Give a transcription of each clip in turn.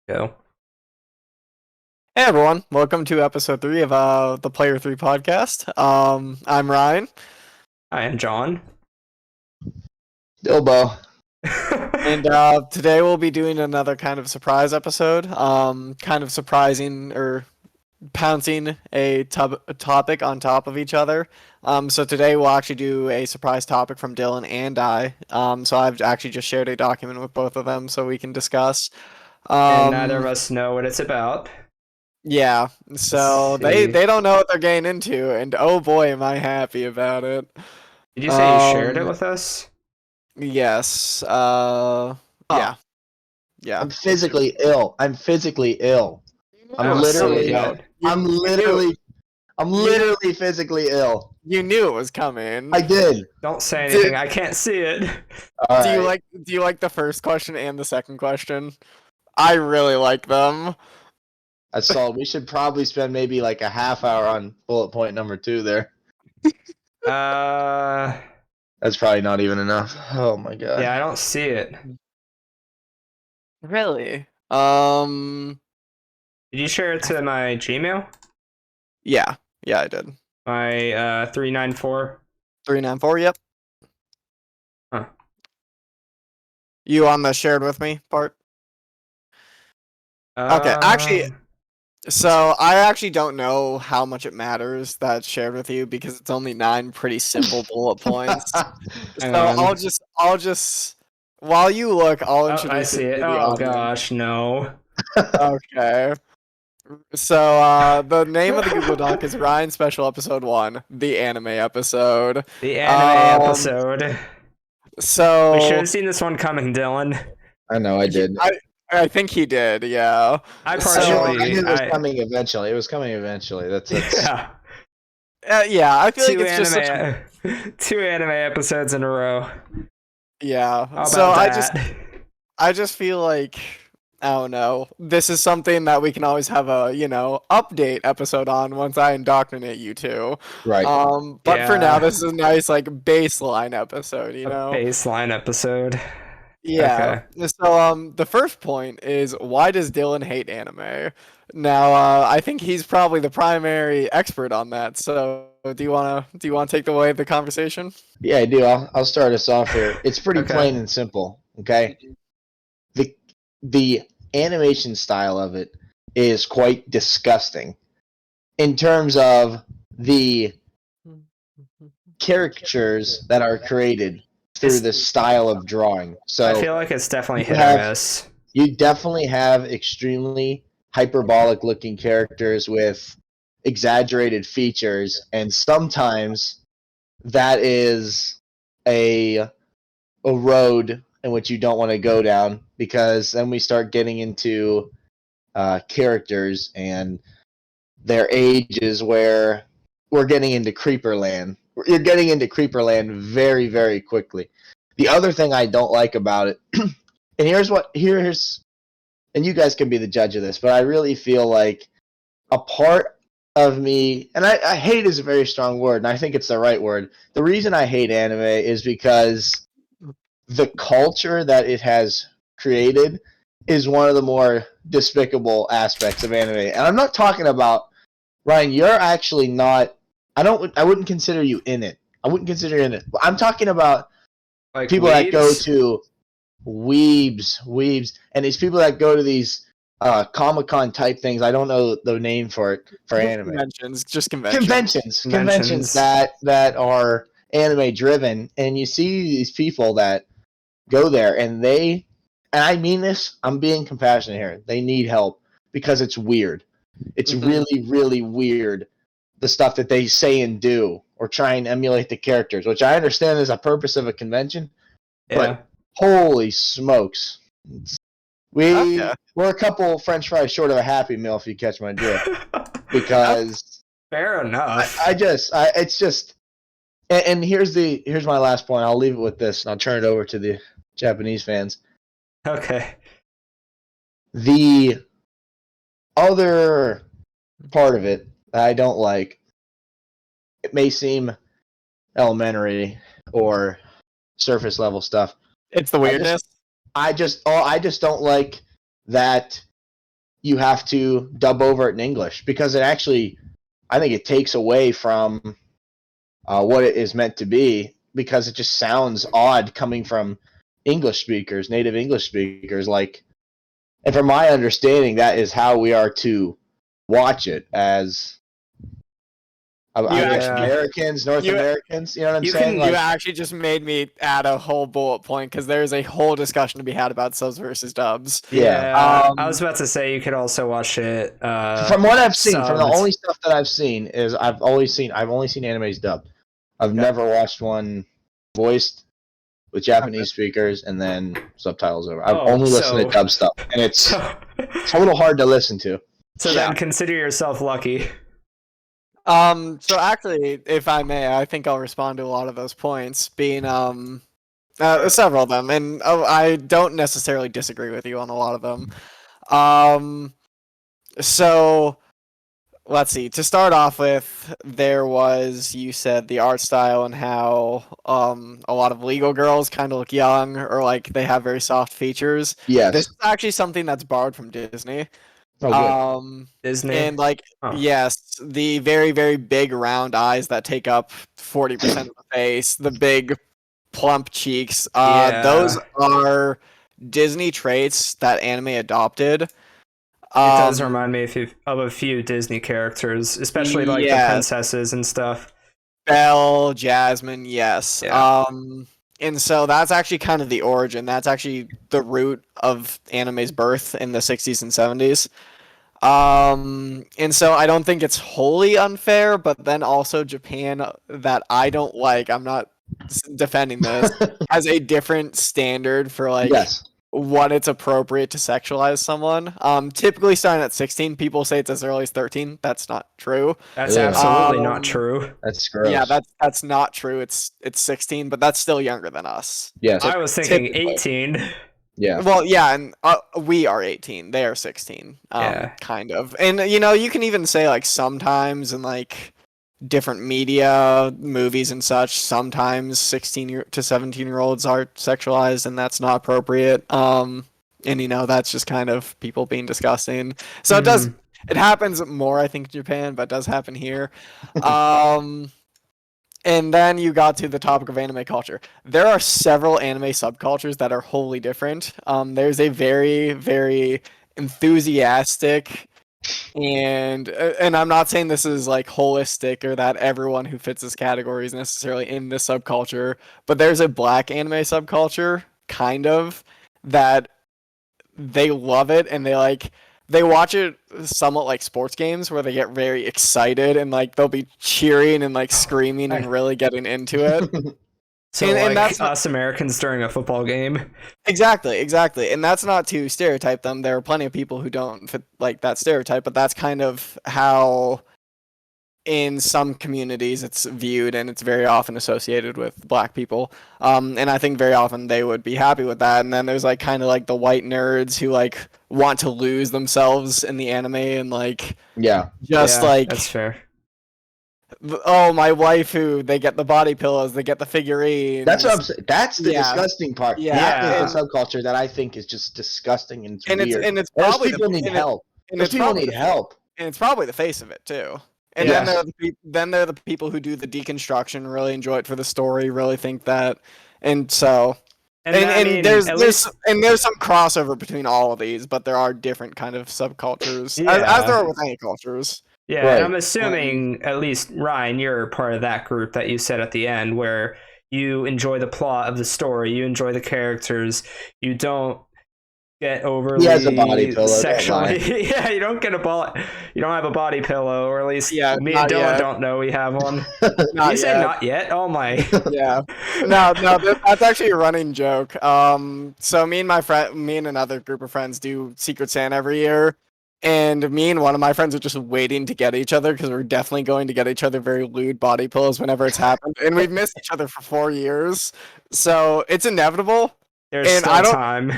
Go. Hey everyone, welcome to episode 3 of the Player 3 podcast. I'm Ryan, I am John. Bilbo. and today we'll be doing another kind of surprise episode. Kind of surprising or pouncing a topic on top of each other. So today we'll actually do a surprise topic from Dylan and I. So I've actually just shared a document with both of them so we can discuss. And neither of us know what it's about. Yeah, so they don't know what they're getting into, and oh boy, am I happy about it. Did you say you shared it with us? Yes. Yeah. Yeah. I'm physically ill. I'm physically ill. I'm Oh, literally. silly, dude. I'm literally. I'm literally physically ill. You knew it was coming. I did. Don't say anything. I can't see it. All Do you right. like the first question and the second question? I really like them. I saw. We should probably spend maybe like a half hour on bullet point number 2 there. Uh, That's probably not even enough. Oh my god. yeah, I don't see it. Really? Did you share it to my Gmail? Yeah. Yeah, I did. My 394. 394, yep. Huh. You on the shared with me part? Okay, actually, so I actually don't know how much it matters that it's shared with you because it's only 9 pretty simple bullet points. Hang So on. I'll just while you look, I'll Oh, introduce I see it it. to the Oh audience. gosh, no. Okay. So the name of the Google Doc is Ryan Special Episode 1, the anime episode. The anime Um, episode. So We should have seen this one coming, Dylan. I know. I did. I think he did, yeah. I So- partially. I knew it was coming eventually. It was coming eventually. That's. Yeah. Yeah, I feel like it's just such a, Two anime episodes in a row. yeah. How about So that? I just feel like I don't know. This is something that we can always have a, update episode on once I indoctrinate you two. Right. But for now, Yeah. this is a nice like baseline episode, A baseline episode. Yeah. Okay. So the first point is why does Dylan hate anime? Now, I think he's probably the primary expert on that. So do you wanna take away the conversation? Yeah, I do. I'll start us off here. It's pretty Okay. plain and simple. Okay. The animation style of it is quite disgusting in terms of the caricatures that are created through this style of drawing. So I feel like it's definitely hit or have- miss. you definitely have extremely hyperbolic looking characters with exaggerated features, and sometimes that is a road in which you don't want to go down, because then we start getting into characters and their ages where we're getting into creeper land. You're getting into creeper land very, very quickly. The other thing I don't like about it, and and you guys can be the judge of this, but I really feel like a part of me, and I hate is a very strong word, and I think it's the right word. The reason I hate anime is because the culture that it has created is one of the more despicable aspects of anime. And I'm not talking about, Ryan, you're actually not, I wouldn't consider you in it. I wouldn't consider you in it. I'm talking about Like people that go weebs? to weebs, and these people that go to these Comic-Con type things. I don't know the name for it for anime. Conventions. Conventions that are anime driven, and you see these people that go there, and I mean this, I'm being compassionate here, they need help because it's weird. It's really, really weird, the stuff that they say and do, or try and emulate the characters, which I understand is a purpose of a convention, Yeah. but holy smokes. We're a couple French fries short of a Happy Meal, if you catch my drift, because Fair enough. it's just, and here's my last point. I'll leave it with this, and I'll turn it over to the Japanese fans. Okay. The other part of it that I don't like, it may seem elementary or surface level stuff. It's the weirdness. I just don't like that you have to dub over it in English because it actually, I think it takes away from what it is meant to be because it just sounds odd coming from English speakers, native English speakers. Like, and from my understanding, that is how we are to watch it as I guess Yeah. Americans, North You- Americans. You know what I'm You saying? can- You actually just made me add a whole bullet point because there's a whole discussion to be had about subs versus dubs. Yeah. I was about to say you could also watch it. From what I've seen, from the subbed. only stuff that I've seen is I've only seen animes dubbed. I've never watched one voiced with Japanese speakers and then subtitles over. I've Oh, only listened to so- dub stuff, and it's So, it's a little hard to listen to. so Yeah. then consider yourself lucky. So actually, if I may, I think I'll respond to a lot of those points, being several of them, and I don't necessarily disagree with you on a lot of them. So let's see. To start off with, there was, you said, the art style and how a lot of legal girls kind of look young or like they have very soft features. Yes. This is actually something that's borrowed from Disney. Oh, good. Disney. And like, Oh. yes, the very, very big round eyes that take up 40% of the face, the big plump cheeks, those are Disney traits that anime adopted. It does remind me of a few Disney characters, especially like the yes. princesses and stuff. Belle, Jasmine, yes. Yeah. And so that's actually kind of the origin. That's actually the root of anime's birth in the 60s and 70s. And so I don't think it's wholly unfair, but then also Japan, that I don't like, I'm not defending this, has a different standard for like Yes. what it's appropriate to sexualize someone. Typically starting at 16, people say it's as early as 13. That's not true. That's Yeah. absolutely not true. That's gross. Yeah, that's not true. It's 16, but that's still younger than us. yes. I was thinking Typically. 18. Yeah. Well, yeah, and we are 18. They are 16. Yeah. Kind of. And you know, you can even say like sometimes in like different media, movies and such, sometimes 16 to 17-year-olds are sexualized and that's not appropriate. And you know, that's just kind of people being disgusting. So it happens more I think in Japan, but it does happen here. And then you got to the topic of anime culture. There are several anime subcultures that are wholly different. There's a very, very enthusiastic, and I'm not saying this is like holistic or that everyone who fits this category is necessarily in this subculture, but there's a black anime subculture, kind of, that they love it and they watch it somewhat like sports games where they get very excited and like they'll be cheering and like screaming and really getting into it. So and like that's us Americans during a football game. Exactly. And that's not to stereotype them. There are plenty of people who don't fit like that stereotype, but that's kind of how in some communities it's viewed, and it's very often associated with black people. And I think very often they would be happy with that. And then there's like kind of like the white nerds who like want to lose themselves in the anime and like Yeah. just Yeah, like that's fair. oh, my waifu, they get the body pillows, they get the figurines. That's what I'm saying. That's the Yeah. disgusting part. Yeah. That is the subculture that I think is just disgusting and it's weird. And it's Those probably people need help. and Those it's people probably need help. And it's probably the face of it too. And Yes. then there are the people who do the deconstruction, really enjoy it for the story, really think that, and so And, I mean, there's at there's least- and there's some crossover between all of these, but there are different kind of subcultures, as Yeah. there are with any cultures. yeah, Right. and I'm assuming at least Ryan, you're part of that group that you said at the end where you enjoy the plot of the story, you enjoy the characters, you don't get overly has a body pillow, don't sexually. Yeah, you don't have a body pillow, or at least Yeah, me and not Dylan yet. don't know we have one. Not You said yet. not yet? Oh my. Yeah. No, that's actually a running joke. So me and another group of friends do Secret Santa every year, and me and one of my friends are just waiting to get each other because we're definitely going to get each other very lewd body pillows whenever it's happened, and we've missed each other for 4 years, so it's inevitable. There's And still I don't- time.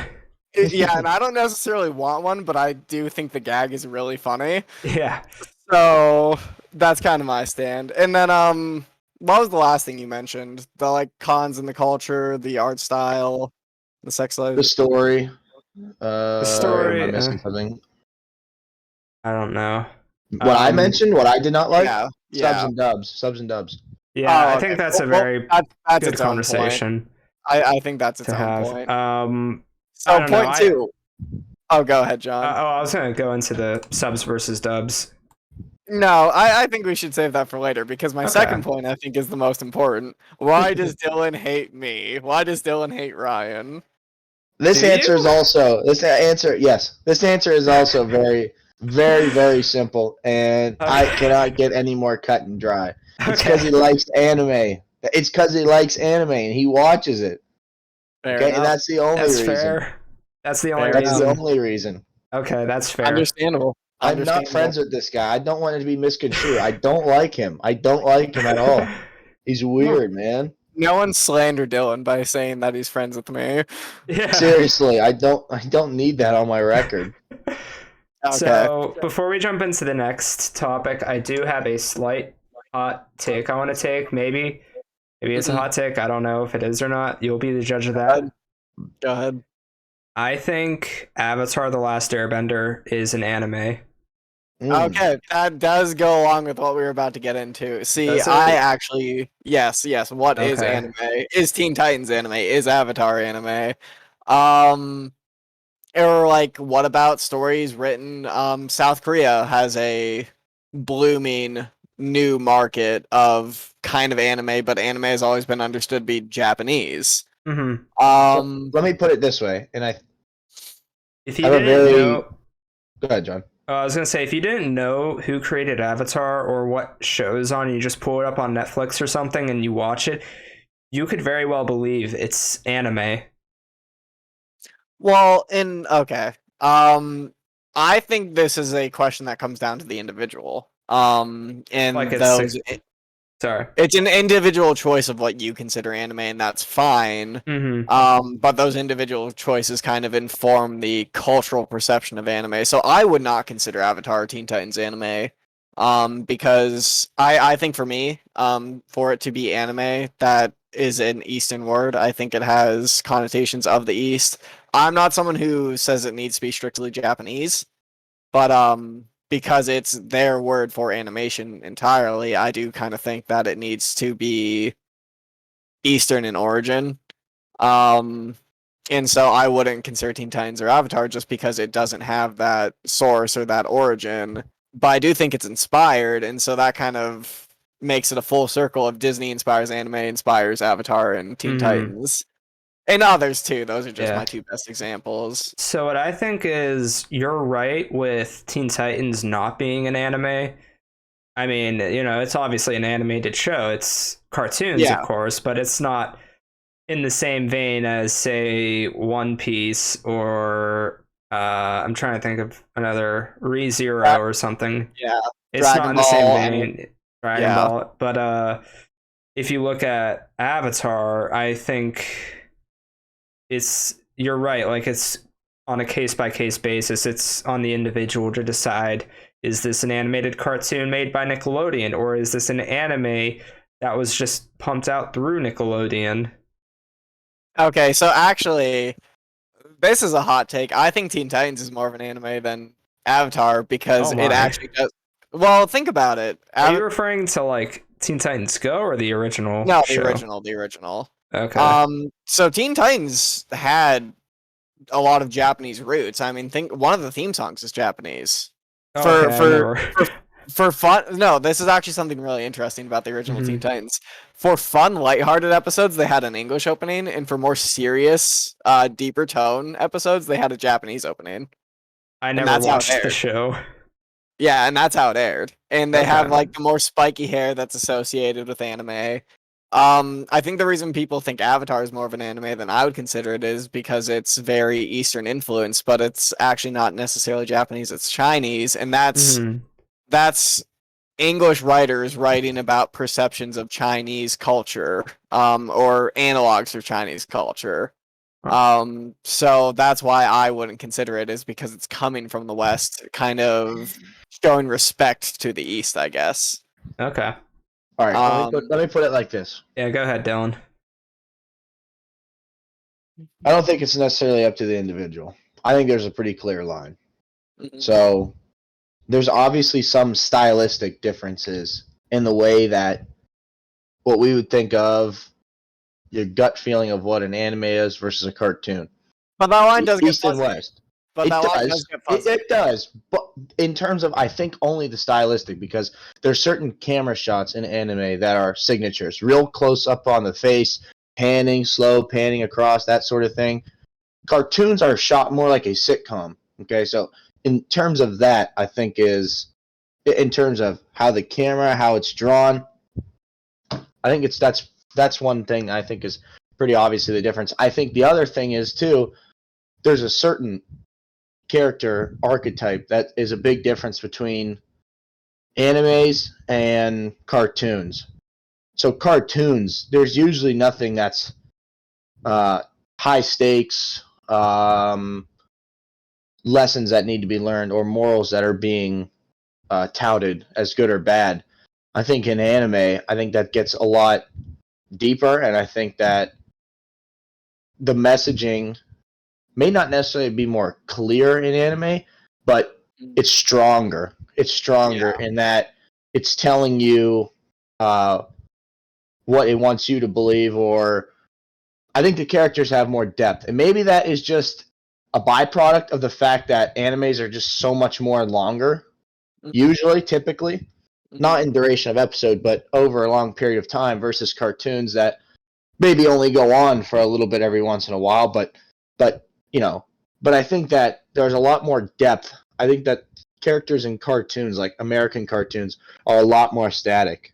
Yeah, and I don't necessarily want one, but I do think the gag is really funny. Yeah. So that's kind of my stand. And then what was the last thing you mentioned? The like cons in the culture, the art style, the sex life. The story. story, Am I missing something? I don't know. What I mentioned, what I did not like, Yeah, subs yeah. and dubs, subs and dubs. Yeah, Oh, I okay. think that's a Well, very that's good its own point. conversation I think that's its to own have. point. I So don't know. point two. Oh, go ahead, John. I was gonna go into the subs versus dubs. No, I think we should save that for later because my Okay. second point I think is the most important. Why does Dylan hate me? Why does Dylan hate Ryan? This Do answer you? is also yes. This answer is also very, very, very simple, and I Okay. cannot get any more cut and dry. It's because Okay. he likes anime. It's because he likes anime and he watches it. Fair Okay, and enough. that's the only That's reason. fair. That's the only Fair That's enough. the reason. only reason. Okay, that's fair. Understandable. I'm not friends with this guy. I don't want it to be misconstrued. I don't like him. I don't like him at all. He's weird, man. No one slander Dylan by saying that he's friends with me. Yeah. Seriously, I don't need that on my record. Okay. So before we jump into the next topic, I do have a slight hot take I want to take. Maybe it's a hot take. I don't know if it is or not. You'll be the judge of that. Go ahead. I think Avatar: The Last Airbender is an anime. Mm. Okay, that does go along with what we were about to get into. See, Does it? I actually yes. What is Okay. anime? Is Teen Titans anime? Is Avatar anime? Um, or like, what about stories written? South Korea has a blooming new market of kind of anime, but anime has always been understood to be Japanese. Mm-hmm. Um, Let me put it this way, and I If you have a didn't very know, go ahead, John. I was gonna say, if you didn't know who created Avatar or what show is on, you just pull it up on Netflix or something and you watch it, you could very well believe it's anime. well, okay. I think this is a question that comes down to the individual. And Like those sorry. it's an individual choice of what you consider anime, and that's fine. Mm-hmm. But those individual choices kind of inform the cultural perception of anime. So I would not consider Avatar or Teen Titans anime. Because I think for me, for it to be anime, that is an Eastern word. I think it has connotations of the East. I'm not someone who says it needs to be strictly Japanese, but because it's their word for animation entirely, I do kind of think that it needs to be Eastern in origin. Um, and so I wouldn't consider Teen Titans or Avatar just because it doesn't have that source or that origin. But I do think it's inspired, and so that kind of makes it a full circle of Disney inspires anime, inspires Avatar and Teen Titans. And others too. Those are just my two best examples. So what I think is you're right with Teen Titans not being an anime. I mean, it's obviously an animated show. It's cartoons, of course, but it's not in the same vein as, say, One Piece or I'm trying to think of another ReZero or something. Yeah. It's Dragon not in the Ball, same vein. Dragon yeah. Ball. But if you look at Avatar, I think you're right. Like, it's on a case by case basis. It's on the individual to decide, is this an animated cartoon made by Nickelodeon, or is this an anime that was just pumped out through Nickelodeon? Okay, so actually, this is a hot take. I think Teen Titans is more of an anime than Avatar because Oh it my. actually does. Well, think about it. Are you referring to like Teen Titans Go or the original No, show? the original. Okay. So Teen Titans had a lot of Japanese roots. I mean, think one of the theme songs is Japanese. For fun, no, this is actually something really interesting about the original Teen Titans. For fun, lighthearted episodes, they had an English opening, and for more serious, deeper tone episodes, they had a Japanese opening. I never watched the show. Yeah, and that's how it aired. And they have like the more spiky hair that's associated with anime. I think the reason people think Avatar is more of an anime than I would consider it is because it's very Eastern influence, but it's actually not necessarily Japanese, it's Chinese, and that's English writers writing about perceptions of Chinese culture, or analogs for Chinese culture. So that's why I wouldn't consider it, is because it's coming from the West, kind of showing respect to the East, I guess. Okay. All right. Let me put it like this. Yeah, go ahead, Dylan. I don't think it's necessarily up to the individual. I think there's a pretty clear line. So there's obviously some stylistic differences in the way that what we would think of your gut feeling of what an anime is versus a cartoon. But that line does get East and fuzzy. West. But that line does get fuzzy. It does. But in terms of, I think, only the stylistic, because there's certain camera shots in anime that are signatures. Real close up on the face, panning, slow panning across, that sort of thing. Cartoons are shot more like a sitcom. Okay, so in terms of that, I think is, in terms of how the camera, how it's drawn, I think that's one thing I think is pretty obviously the difference. I think the other thing is too, there's a certain character archetype that is a big difference between animes and cartoons. So cartoons, there's usually nothing that's high stakes, lessons that need to be learned, or morals that are being touted as good or bad. I think in anime, I think that gets a lot deeper, and I think that the messaging may not necessarily be more clear in anime, but it's stronger. It's stronger in that it's telling you what it wants you to believe, or I think the characters have more depth. And maybe that is just a byproduct of the fact that animes are just so much more longer, usually, typically. Not in duration of episode, but over a long period of time, versus cartoons that maybe only go on for a little bit every once in a while, but I think that there's a lot more depth. I think that characters in cartoons, like American cartoons, are a lot more static.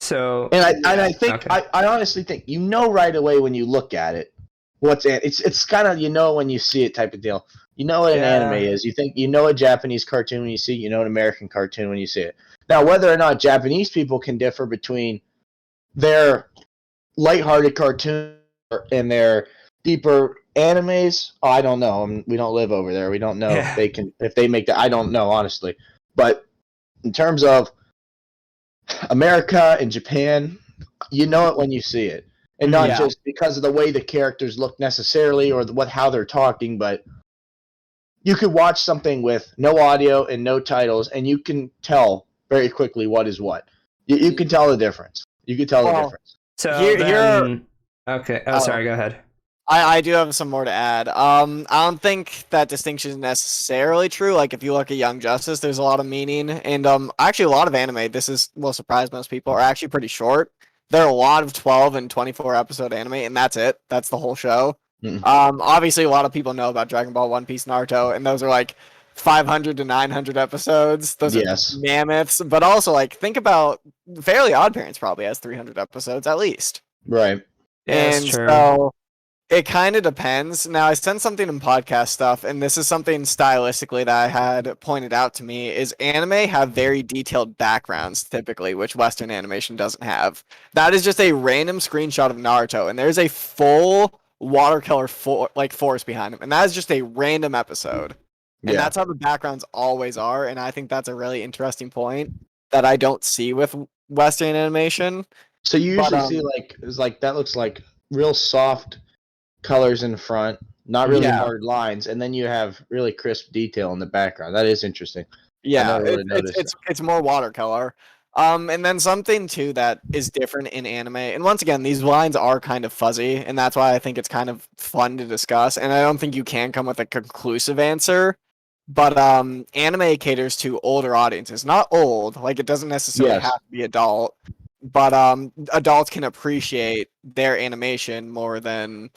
So, and I think, okay. I honestly think right away when you look at it, it's kind of when you see it type of deal. You know what an anime is. You think a Japanese cartoon when you see it. You know an American cartoon when you see it. Now, whether or not Japanese people can differ between their lighthearted cartoons and their deeper animes, I don't know. We don't live over there. We don't know if they make that. I don't know, honestly. But in terms of America and Japan, you know it when you see it. And not just because of the way the characters look necessarily, or how they're talking, but you could watch something with no audio and no titles, and you can tell very quickly what is what. You can tell the difference. The difference. So okay. Oh, sorry. Go ahead. I do have some more to add. I don't think that distinction is necessarily true. Like, if you look at Young Justice, there's a lot of meaning, and actually a lot of anime, will surprise most people, are actually pretty short. There are a lot of 12 and 24 episode anime, and that's it. That's the whole show. Obviously, a lot of people know about Dragon Ball, One Piece, Naruto, and those are like 500 to 900 episodes. Those are mammoths. But also, like, think about Fairly Odd Parents probably has 300 episodes at least. Right. And so it kind of depends. Now, I sent something in podcast stuff, and this is something stylistically that I had pointed out to me, is anime have very detailed backgrounds, typically, which Western animation doesn't have. That is just a random screenshot of Naruto, and there's a full watercolor forest behind him, and that is just a random episode. And that's how the backgrounds always are, and I think that's a really interesting point that I don't see with Western animation. So you usually see that looks like real soft colors in front, not really hard lines, and then you have really crisp detail in the background. That is interesting. Yeah, it's more watercolor. And then something too that is different in anime, and once again, these lines are kind of fuzzy, and that's why I think it's kind of fun to discuss, and I don't think you can come with a conclusive answer, but anime caters to older audiences. Not old, like it doesn't necessarily have to be adult, but adults can appreciate their animation more than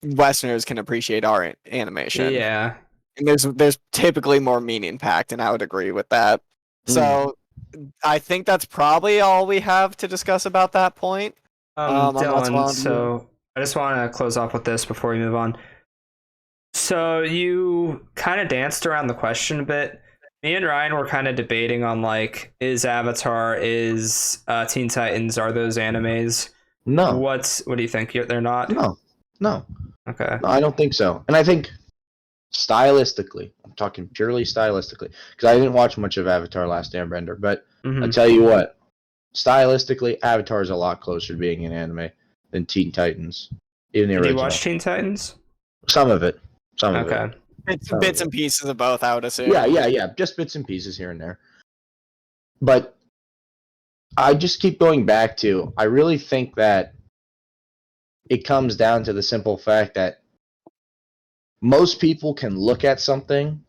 Westerners can appreciate our animation. Yeah. And there's typically more meaning packed, and I would agree with that. So I think that's probably all we have to discuss about that point. Dylan, so I just want to close off with this before we move on. So you kind of danced around the question a bit. Me and Ryan were kind of debating on, like, is Avatar, is Teen Titans, are those animes? No. What do you think? They're not? No. Okay. No, I don't think so. And I think stylistically, I'm talking purely stylistically, because I didn't watch much of Avatar: Last Airbender, but I tell you what, stylistically, Avatar is a lot closer to being an anime than Teen Titans, even the original. Did you watch Teen Titans? Some of it. Okay. Bits and pieces of both, I would assume. Yeah. Just bits and pieces here and there. But I just keep going back to, I really think that it comes down to the simple fact that most people can look at something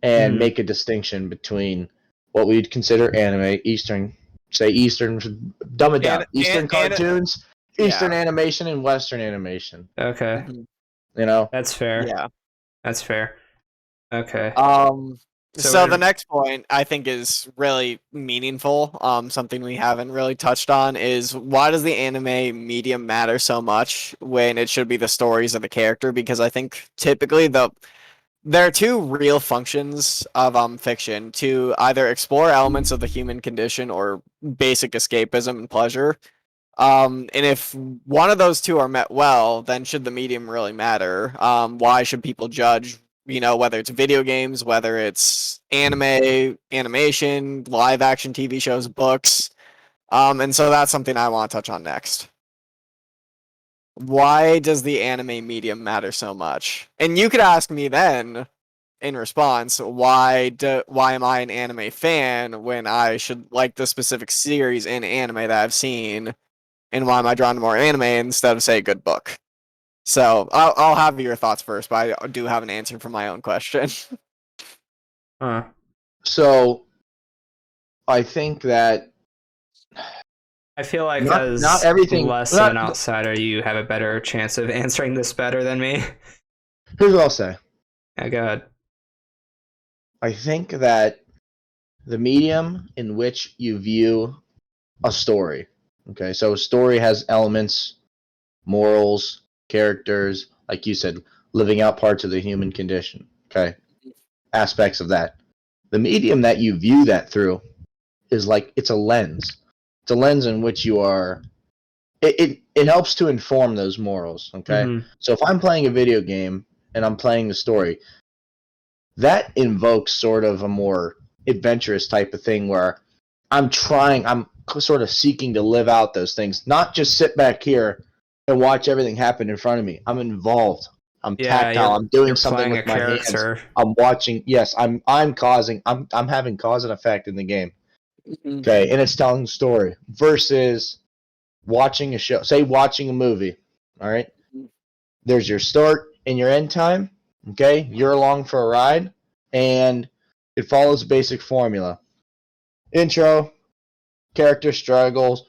and make a distinction between what we'd consider anime, Eastern, dumb it down, Eastern cartoons, Eastern animation, and Western animation. Okay. You know? That's fair. Yeah. That's fair. Okay. So the next point I think is really meaningful. Something we haven't really touched on is, why does the anime medium matter so much when it should be the stories of the character? Because I think typically there are two real functions of fiction: to either explore elements of the human condition or basic escapism and pleasure. And if one of those two are met well, then should the medium really matter? Why should people judge, whether it's video games, whether it's anime, animation, live action TV shows, books? And so that's something I want to touch on next. Why does the anime medium matter so much? And you could ask me then, in response, why am I an anime fan when I should like the specific series in anime that I've seen? And why am I drawn to more anime instead of, say, a good book? So I'll have your thoughts first, but I do have an answer for my own question. So I think that I feel like not everything, less of an outsider, you have a better chance of answering this better than me. Here's what I'll say. Yeah, go ahead. I think that the medium in which you view a story, okay, so a story has elements, morals, characters, like you said, living out parts of the human condition, okay, aspects of that. The medium that you view that through is like, it's a lens. It's a lens in which you are, it helps to inform those morals, okay? Mm-hmm. So if I'm playing a video game and I'm playing the story, that invokes sort of a more adventurous type of thing where I'm sort of seeking to live out those things, not just sit back here and watch everything happen in front of me. I'm involved. I'm tactile. I'm doing something with my hands. I'm watching. Yes, I'm having cause and effect in the game. Okay, and it's telling the story versus watching a show. Say watching a movie. All right. There's your start and your end time. Okay, you're along for a ride, and it follows a basic formula: intro, character struggles,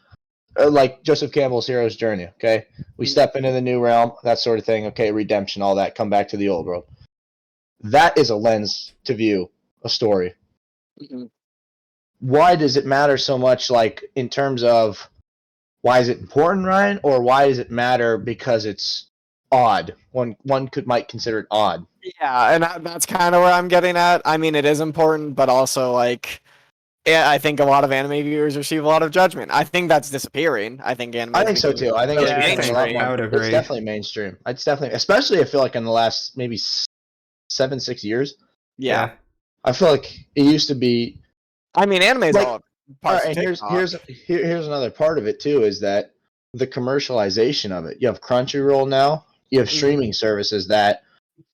like Joseph Campbell's hero's journey. Okay, we step into the new realm, that sort of thing. Okay, redemption, all that. Come back to the old world. That is a lens to view a story. Mm-hmm. Why does it matter so much? Like, in terms of why is it important, Ryan, or why does it matter because it's odd? One might consider it odd. Yeah, and that's kind of where I'm getting at. I mean, it is important, but also, like, I think a lot of anime viewers receive a lot of judgment. I think that's disappearing. I think anime. I think so too. I think it's mainstream. I would agree. It's definitely mainstream. It's definitely, especially I feel like in the last maybe 6 years. Yeah. I feel like it used to be. I mean, anime is all. Right, and here's another part of it too, is that the commercialization of it. You have Crunchyroll now. You have streaming services that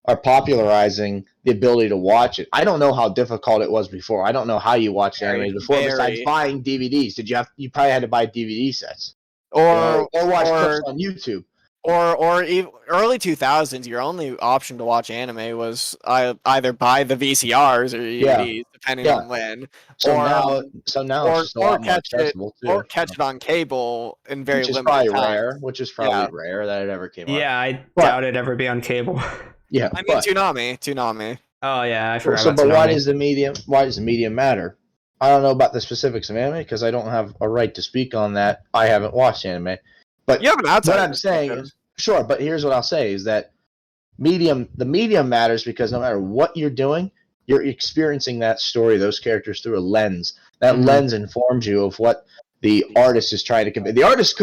are popularizing the ability to watch it. I don't know how difficult it was before. I don't know how you watched anime before, besides buying DVDs. You probably had to buy DVD sets, or watch clips on YouTube. Or even early 2000s, your only option to watch anime was either buy the VCRs or DVDs, depending on when. So now it's just a lot more accessible too. Or catch it on cable in very limited time. Which is probably rare that it ever came out. Yeah, I doubt it'd ever be on cable. Yeah, I mean, Toonami. Oh yeah, I forgot about But Toonami. why does the medium matter? I don't know about the specifics of anime because I don't have a right to speak on that. I haven't watched anime. But what I'm saying is, sure, but here's what I'll say is that the medium matters because no matter what you're doing, you're experiencing that story, those characters through a lens. That lens informs you of what the artist is trying to convey. The artist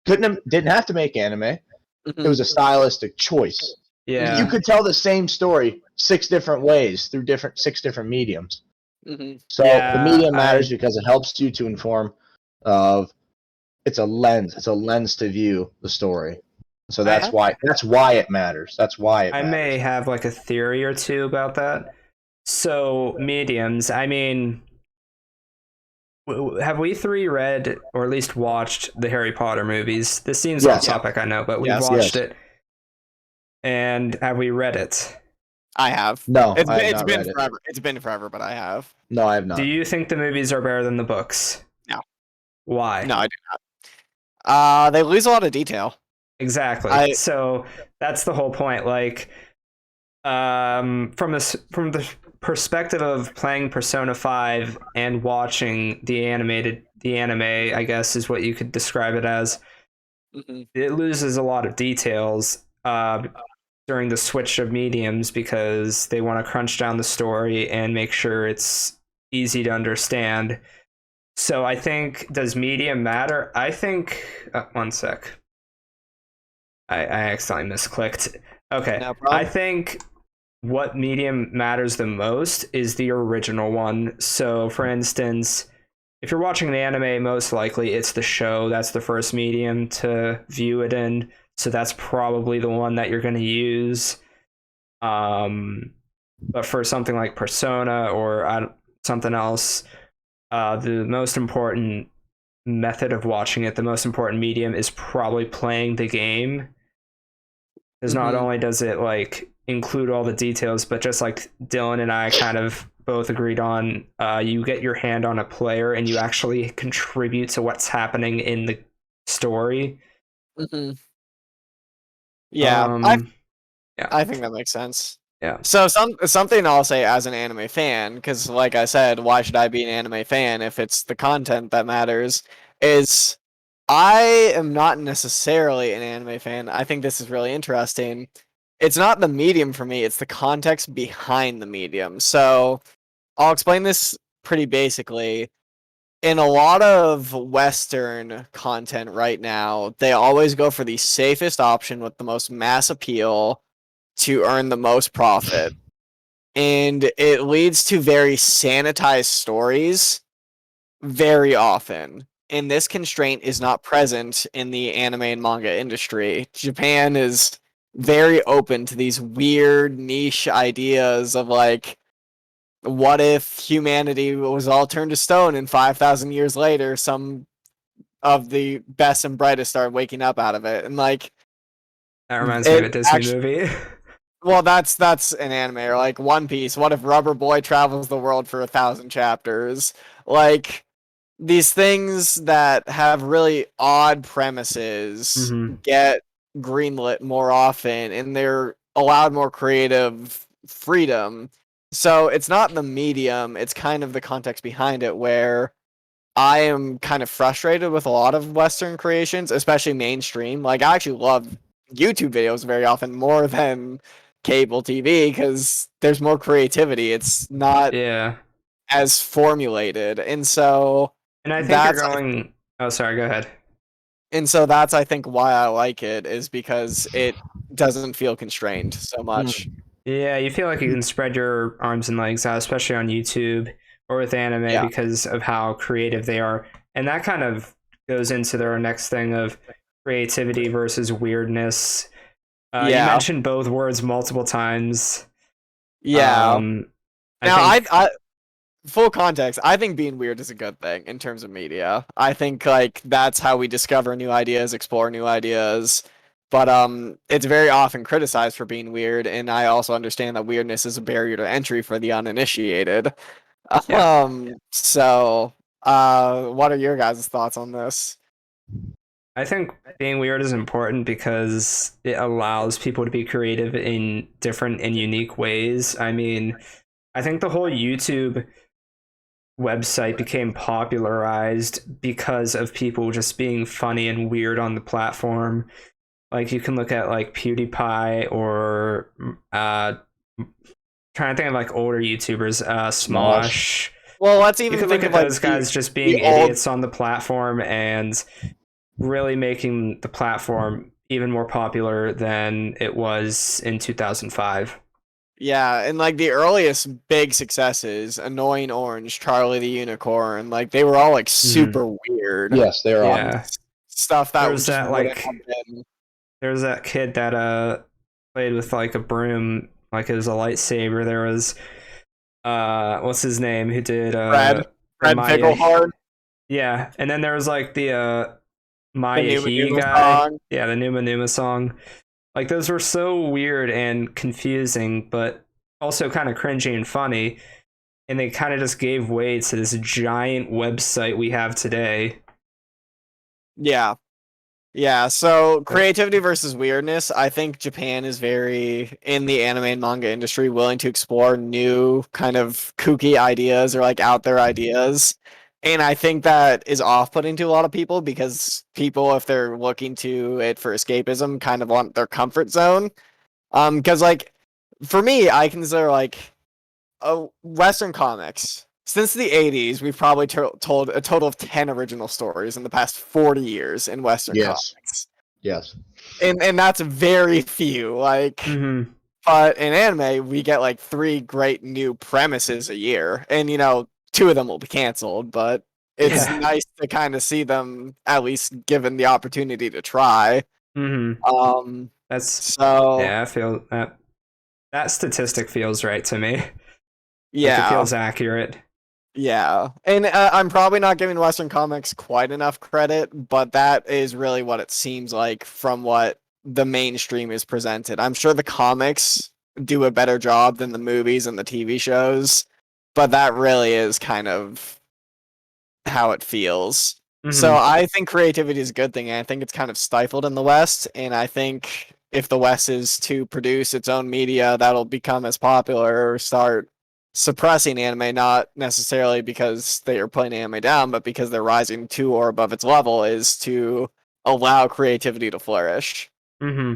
didn't have to make anime. It was a stylistic choice. Yeah. You could tell the same story 6 different ways through 6 different mediums. So the medium matters because it helps you to inform of. It's a lens. It's a lens to view the story. So that's why it matters. That's why it I matters. may have like a theory or two about that. So mediums, I mean, have we three read or at least watched the Harry Potter movies? This seems off topic, I know, but we've watched it. And have we read it? I have. No, it's been forever. It's been forever, but I have. No, I have not. Do you think the movies are better than the books? No. Why? No, I do not. They lose a lot of detail. Exactly. So that's the whole point. Like, from the perspective of playing Persona 5 and watching the anime, I guess is what you could describe it as. Mm-hmm. It loses a lot of details during the switch of mediums because they want to crunch down the story and make sure it's easy to understand. So I think, does medium matter? I think, one sec. I accidentally misclicked. Okay. No problem. I think what medium matters the most is the original one. So, for instance, if you're watching an anime, most likely it's the show. That's the first medium to view it in. So that's probably the one that you're going to use. But for something like Persona or something else, the most important method of watching it, the most important medium, is probably playing the game. Because not only does it like include all the details, but just like Dylan and I kind of both agreed on, you get your hand on a player and you actually contribute to what's happening in the story. Mm-hmm. Yeah, I think that makes sense. Yeah. So something I'll say as an anime fan, because like I said, why should I be an anime fan if it's the content that matters, is I am not necessarily an anime fan. I think this is really interesting. It's not the medium for me, it's the context behind the medium. So I'll explain this pretty basically. In a lot of Western content right now, they always go for the safest option with the most mass appeal to earn the most profit. And it leads to very sanitized stories very often. And this constraint is not present in the anime and manga industry. Japan is very open to these weird niche ideas of like, what if humanity was all turned to stone and 5,000 years later some of the best and brightest start waking up out of it? And like, that reminds me of a Disney movie. Well, that's an anime, or like One Piece. What if Rubber Boy travels the world for 1,000 chapters? Like, these things that have really odd premises get greenlit more often, and they're allowed more creative freedom. So it's not the medium, it's kind of the context behind it, where I am kind of frustrated with a lot of Western creations, especially mainstream. Like, I actually love YouTube videos very often more than cable TV because there's more creativity. It's not as formulated. And so I think you're going... Oh, sorry, go ahead. And so that's, I think, why I like it, is because it doesn't feel constrained so much. Yeah, you feel like you can spread your arms and legs out, especially on YouTube or with anime because of how creative they are. And that kind of goes into their next thing of creativity versus weirdness. You mentioned both words multiple times. Yeah. I full context, I think being weird is a good thing in terms of media. I think like that's how we discover new ideas, explore new ideas. But it's very often criticized for being weird, and I also understand that weirdness is a barrier to entry for the uninitiated. So what are your guys' thoughts on this? I think being weird is important because it allows people to be creative in different and unique ways. I mean, I think the whole YouTube website became popularized because of people just being funny and weird on the platform. Like, you can look at like PewDiePie or trying to think of like older YouTubers, Smosh. Well, let's even you could look at those guys just being idiots on the platform and really making the platform even more popular than it was in 2005. Yeah, and like the earliest big successes, Annoying Orange, Charlie the Unicorn, like they were all like super weird. Yes, they are. Stuff that was that like There's that kid that played with like a broom, like it was a lightsaber. There was what's his name, who did the Fred Maya. Picklehard, Yeah, and then there was like the the Maya Numa He Numa guy. song. Yeah, the Numa Numa song. Like those were so weird and confusing, but also kind of cringy and funny. And they kind of just gave way to this giant website we have today. Yeah. Yeah, so creativity versus weirdness. I think Japan is very, in the anime and manga industry, willing to explore new kind of kooky ideas or like out there ideas. And I think that is off-putting to a lot of people because people, if they're looking to it for escapism, kind of want their comfort zone. Because like for me, I consider like Western comics. Since the 80s, we've probably told a total of 10 original stories in the past 40 years in Western Yes. comics. Yes. And that's very few. Like, but in anime, we get like 3 great new premises a year. And, 2 of them will be canceled, but it's nice to kind of see them at least given the opportunity to try. That's so yeah, I feel that statistic feels right to me. Yeah. Like it feels accurate. Yeah, and I'm probably not giving Western comics quite enough credit, but that is really what it seems like from what the mainstream is presented. I'm sure the comics do a better job than the movies and the TV shows, but that really is kind of how it feels. So I think creativity is a good thing, and I think it's kind of stifled in the West, and I think if the West is to produce its own media, that'll become as popular or start suppressing anime, not necessarily because they are putting anime down, but because they're rising to or above its level, is to allow creativity to flourish. So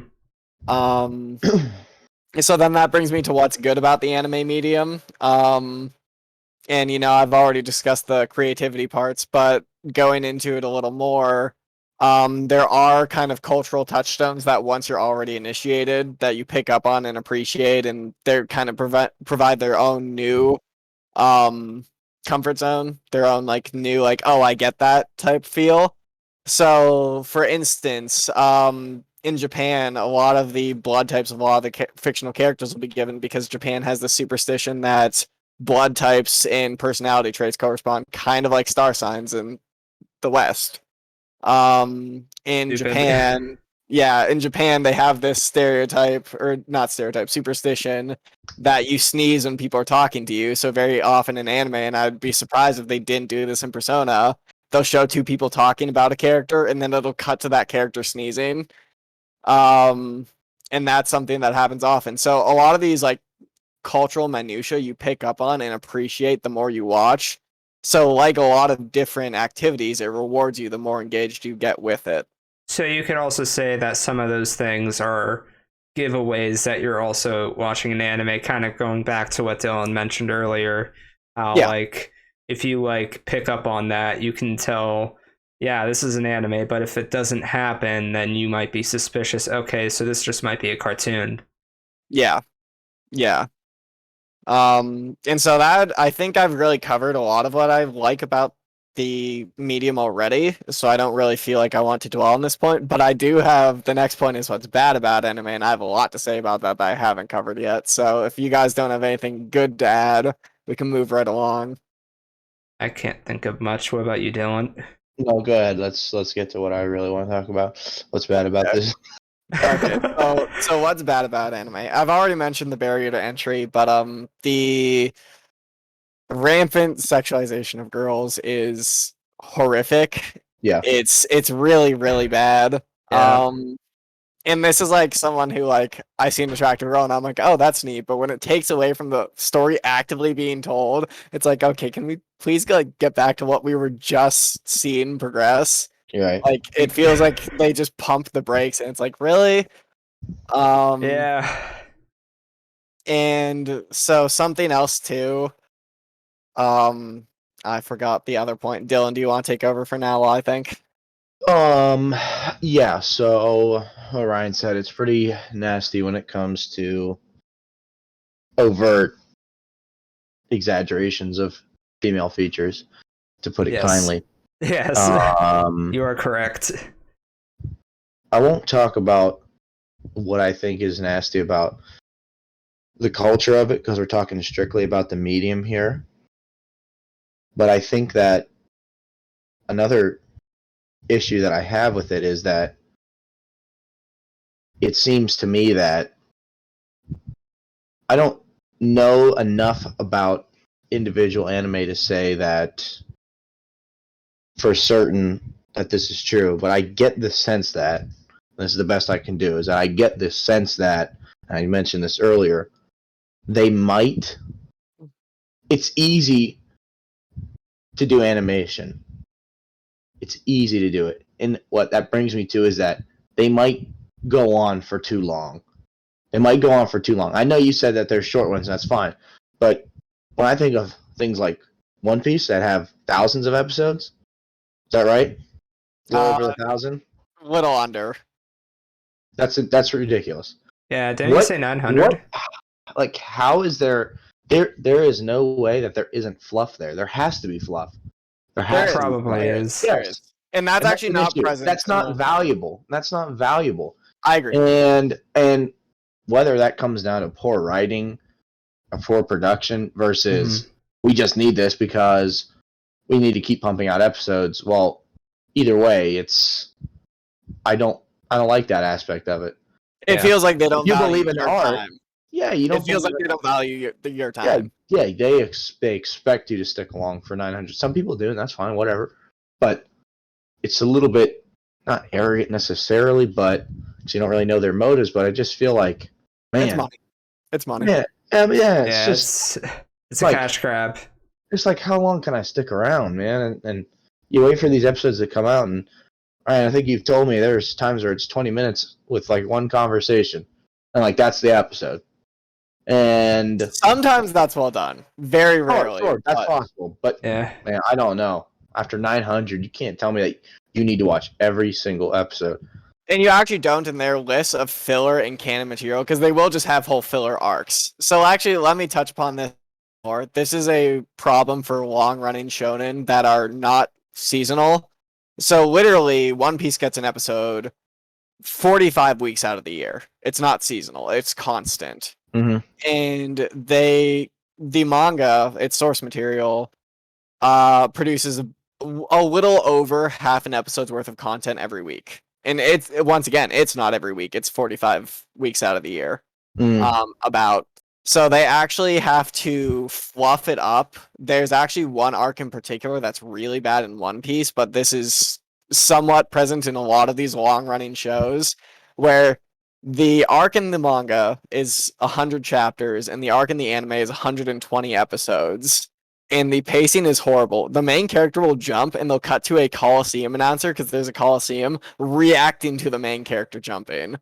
then that brings me to what's good about the anime medium. And I've already discussed the creativity parts, but going into it a little more, there are kind of cultural touchstones that once you're already initiated that you pick up on and appreciate, and they're kind of provide their own new comfort zone, their own like new like, oh, I get that type feel. So for instance, in Japan, a lot of the blood types of a lot of the fictional characters will be given because Japan has the superstition that blood types and personality traits correspond kind of like star signs in the West. In Japan, they have this stereotype, or not stereotype, superstition that you sneeze when people are talking to you. So very often in anime, and I'd be surprised if they didn't do this in Persona, they'll show 2 people talking about a character and then it'll cut to that character sneezing. And that's something that happens often. So a lot of these like cultural minutia you pick up on and appreciate the more you watch. So like a lot of different activities, it rewards you the more engaged you get with it. So you could also say that some of those things are giveaways that you're also watching an anime, kind of going back to what Dylan mentioned earlier. How like if you like pick up on that, you can tell, yeah, this is an anime, but if it doesn't happen, then you might be suspicious. Okay, so this just might be a cartoon. Yeah. And so that, I think I've really covered a lot of what I like about the medium already, so I don't really feel like I want to dwell on this point, but I do have, the next point is what's bad about anime, and I have a lot to say about that I haven't covered yet. So if you guys don't have anything good to add, we can move right along. I can't think of much. What about you, Dylan? No, go ahead. Let's get to what I really want to talk about. What's bad about this? Okay, so what's bad about anime? I've already mentioned the barrier to entry, but the rampant sexualization of girls is horrific. Yeah. It's really, really bad. Yeah. And this is like someone who like I see an attractive girl and I'm like, oh, that's neat. But when it takes away from the story actively being told, it's like, okay, can we please like get back to what we were just seeing progress? You're right. Like it feels like they just pumped the brakes and it's like, really? Yeah. And so something else too. I forgot the other point. Dylan, do you want to take over for now while I think? Yeah, so Ryan said it's pretty nasty when it comes to overt exaggerations of female features, to put it kindly. Yes. You are correct. I won't talk about what I think is nasty about the culture of it, because we're talking strictly about the medium here. But I think that another issue that I have with it is that it seems to me that I don't know enough about individual anime to say that for certain that this is true, but I get the sense that this is the best I can do, is that I get the sense that, and I mentioned this earlier, they might. It's easy to do animation. It's easy to do it. And what that brings me to is that they might go on for too long. They might go on for too long. I know you said that they're short ones, and that's fine. But when I think of things like One Piece that have thousands of episodes, is that right? Well over 1,000? Little under. That's ridiculous. Yeah, didn't you say 900? Like, how is there is no way that there isn't fluff there. There has to be fluff. There probably is. Yes. And that's actually not present. That's not valuable. That's not valuable. I agree. And whether that comes down to poor writing, or poor production, versus we just need this because we need to keep pumping out episodes. Well, either way, I don't like that aspect of it. It feels like they don't you value believe in your art. time. Yeah, you don't. It feels like they don't value your time. Yeah, they expect you to stick along for 900. Some people do, and that's fine, whatever. But it's a little bit not arrogant necessarily, but because you don't really know their motives. But I just feel like, man, it's money. Yeah, it's a cash grab. It's like, how long can I stick around, man? And you wait for these episodes to come out, and I think you've told me there's times where it's 20 minutes with like one conversation, and like that's the episode. And sometimes that's well done. Very rarely. Sure, that's possible. But man, I don't know. After 900, you can't tell me that you need to watch every single episode. And you actually don't in their list of filler and canon material, because they will just have whole filler arcs. So actually, let me touch upon this more. This is a problem for long-running shonen that are not seasonal. So literally, One Piece gets an episode 45 weeks out of the year. It's not seasonal. It's constant. Mm-hmm. And the manga, its source material, produces a little over half an episode's worth of content every week. And it's, once again, it's not every week. It's 45 weeks out of the year. So they actually have to fluff it up. There's actually one arc in particular that's really bad in One Piece, but this is somewhat present in a lot of these long-running shows, where the arc in the manga is 100 chapters, and the arc in the anime is 120 episodes. And the pacing is horrible. The main character will jump, and they'll cut to a Coliseum announcer, because there's a Coliseum, reacting to the main character jumping.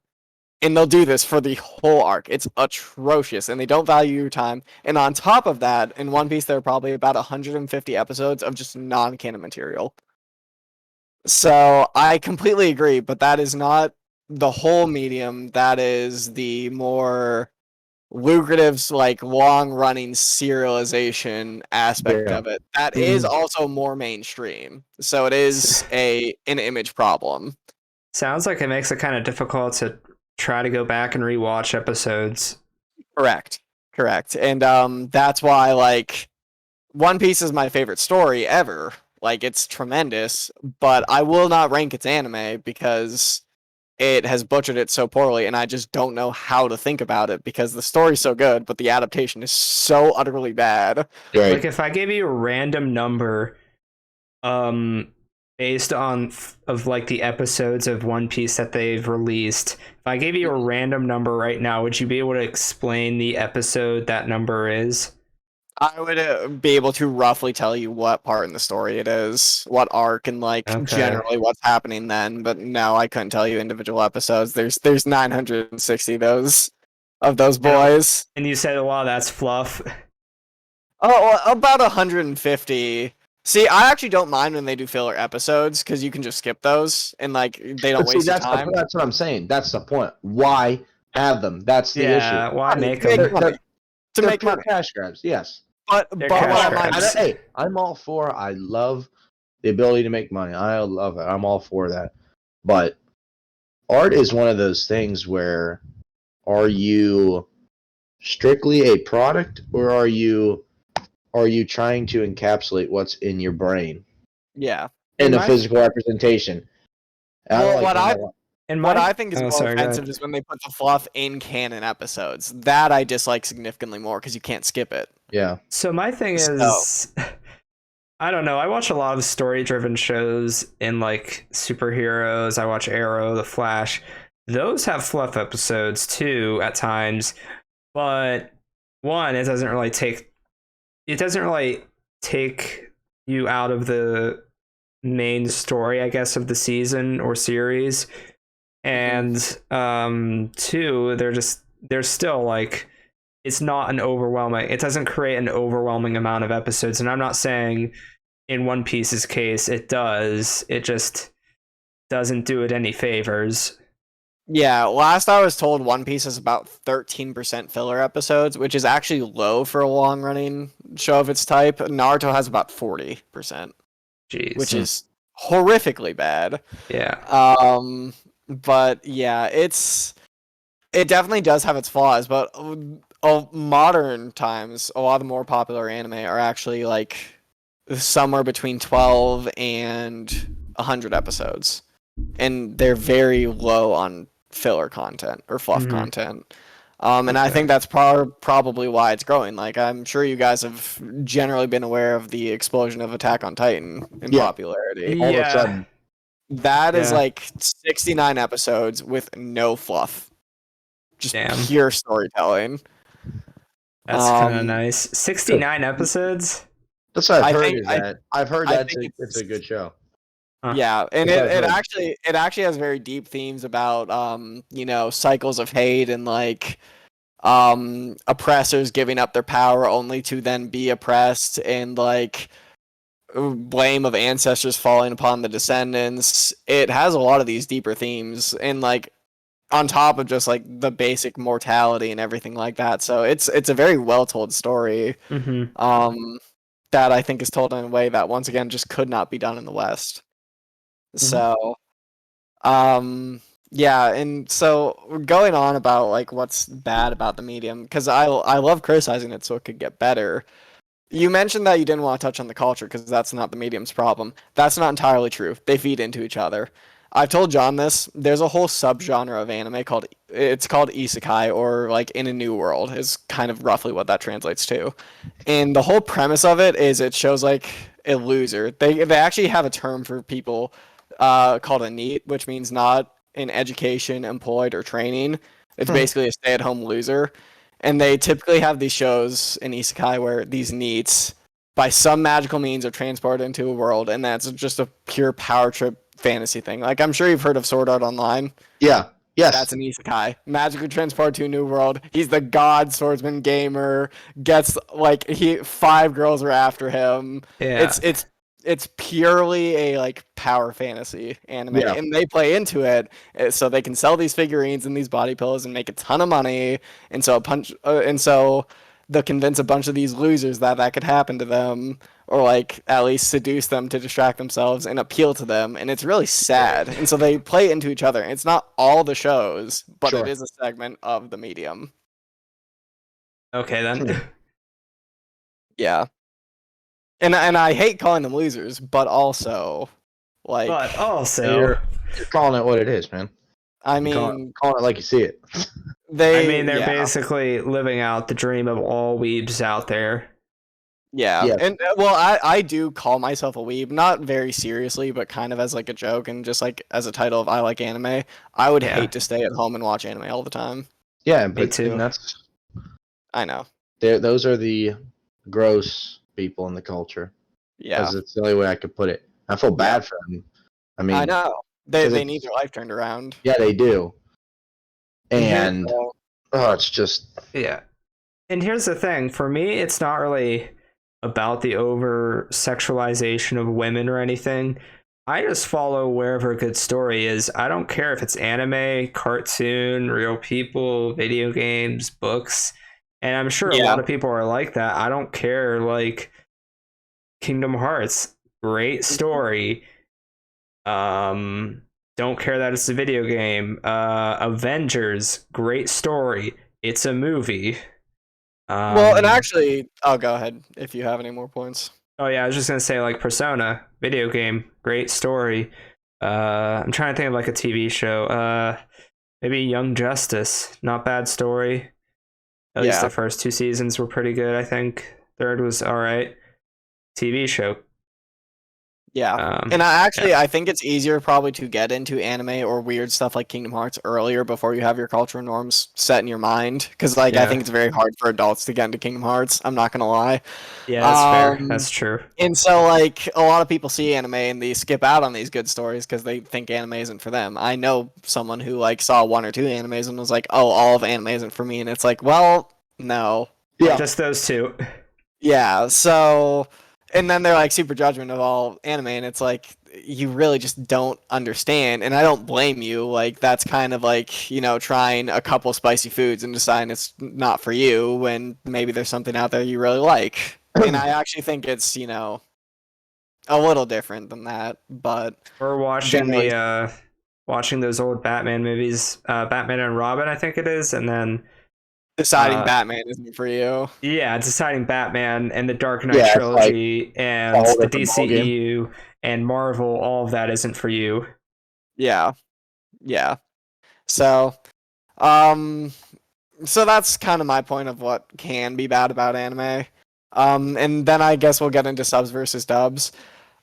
And they'll do this for the whole arc. It's atrocious, and they don't value your time. And on top of that, in One Piece, there are probably about 150 episodes of just non-canon material. So I completely agree, but that is not the whole medium. That is the more lucrative, like, long-running serialization aspect of it. That is also more mainstream. So it is an image problem. Sounds like it makes it kind of difficult to try to go back and rewatch episodes. Correct. And that's why, like, One Piece is my favorite story ever. Like, it's tremendous, but I will not rank its anime because it has butchered it so poorly, and I just don't know how to think about it because the story's so good, but the adaptation is so utterly bad. Right. Like, if I gave you a random number, based on like the episodes of One Piece that they've released, if I gave you a random number right now, would you be able to explain the episode that number is? I would be able to roughly tell you what part in the story it is, what arc, and generally what's happening then. But no, I couldn't tell you individual episodes. There's 960 of those boys. And you said, "Wow, that's fluff." Oh, about 150. See, I actually don't mind when they do filler episodes because you can just skip those and they don't waste your time. That's what I'm saying. That's the point. Why have them? That's the issue. Yeah, why make them? To make money. Cash grabs, yes. But hey, I'm all for. I love the ability to make money. I love it. I'm all for that. But art is one of those things where are you strictly a product or are you trying to encapsulate what's in your brain Yeah. in a my physical representation? And I Well, like that. what I think is oh, more sorry, go offensive ahead. is when they put the fluff in canon episodes. That I dislike significantly more because you can't skip it. Yeah. So my thing So is, I don't know. I watch a lot of story-driven shows in like superheroes. I watch Arrow, The Flash. Those have fluff episodes too at times, but one, it doesn't really take you out of the main story, I guess, of the season or series. And two, they're still like, it's not an overwhelming, it doesn't create an overwhelming amount of episodes. And I'm not saying in One Piece's case it does, it just doesn't do it any favors. yeah, last I was told, One Piece is about 13% filler episodes, which is actually low for a long-running show of its type. Naruto has about 40%, which Jeez. is horrifically bad. Yeah. But yeah, it definitely does have its flaws, but modern times, a lot of the more popular anime are actually like somewhere between 12 and 100 episodes. And they're very low on filler content or fluff content. And I think that's probably why it's growing. Like, I'm sure you guys have generally been aware of the explosion of Attack on Titan in popularity. All of a sudden. That is like 69 episodes with no fluff. Just pure storytelling. That's kind of nice. 69 episodes? That's what I've heard. I've heard it's a good show. Yeah, and it actually has very deep themes about cycles of hate and like oppressors giving up their power only to then be oppressed, and like blame of ancestors falling upon the descendants. It has a lot of these deeper themes, and like on top of just like the basic mortality and everything like that. So it's a very well told story. That I think is told in a way that once again just could not be done in the West. So, yeah, and so going on about like what's bad about the medium, because I love criticizing it so it could get better. You mentioned that you didn't want to touch on the culture because that's not the medium's problem. That's not entirely true. They feed into each other. I've told John this. There's a whole subgenre of anime called isekai, or like in a new world is kind of roughly what that translates to. And the whole premise of it is it shows like a loser. They actually have a term for people called a NEET, which means not in education, employed, or training. It's basically a stay-at-home loser. And they typically have these shows in isekai where these NEETs, by some magical means, are transported into a world, and that's just a pure power trip fantasy thing. Like, I'm sure you've heard of Sword Art Online. Yeah. Yes. That's an isekai. Magically transported to a new world. He's the god swordsman gamer. Gets like 5 girls are after him. Yeah. It's purely a like power fantasy anime, and they play into it so they can sell these figurines and these body pillows and make a ton of money. And so they'll convince a bunch of these losers that could happen to them, or like at least seduce them to distract themselves and appeal to them. And it's really sad. And so they play into each other. It's not all the shows, but it is a segment of the medium. Okay, then. Yeah. And I hate calling them losers, but also, like... You're calling it what it is, man. I mean... Calling it like you see it. They're basically living out the dream of all weebs out there. Yeah. And, well, I do call myself a weeb, not very seriously, but kind of as, like, a joke, and just, like, as a title of I like anime. I would hate to stay at home and watch anime all the time. Yeah, but too. I know. Those are the gross people in the culture. Yeah. Because it's the only way I could put it. I feel bad for them. I mean, I know. They need their life turned around. Yeah, they do. And it's just... Yeah. And here's the thing. For me, it's not really about the over-sexualization of women or anything. I just follow wherever a good story is. I don't care if it's anime, cartoon, real people, video games, books. And I'm sure a lot of people are like that. I don't care. Like Kingdom Hearts, great story. don't care that it's a video game. Avengers, great story. It's a movie. Well, and actually, I'll go ahead if you have any more points. Oh yeah, I was just gonna say like Persona, video game, great story. I'm trying to think of like a TV show. Maybe Young Justice, not bad story. At least the first 2 seasons were pretty good, I think. Third was all right. TV show. Yeah, and I think it's easier probably to get into anime or weird stuff like Kingdom Hearts earlier before you have your cultural norms set in your mind. Because I think it's very hard for adults to get into Kingdom Hearts. I'm not gonna lie. Yeah, that's fair. That's true. And so, like, a lot of people see anime and they skip out on these good stories because they think anime isn't for them. I know someone who like saw 1 or 2 animes and was like, "Oh, all of anime isn't for me," and it's like, well, no. Yeah, just those 2. Yeah, so, and then they're like super judgment of all anime, and it's like, you really just don't understand, and I don't blame you. Like, that's kind of like, you know, trying a couple spicy foods and deciding it's not for you when maybe there's something out there you really like. And I actually think it's, you know, a little different than that, but... Or watching watching those old Batman movies, Batman and Robin, I think it is, and then... Deciding Batman isn't for you. Yeah, deciding Batman and the Dark Knight trilogy and the DCEU and Marvel, all of that isn't for you. Yeah. Yeah. So, so that's kind of my point of what can be bad about anime. And then I guess we'll get into subs versus dubs.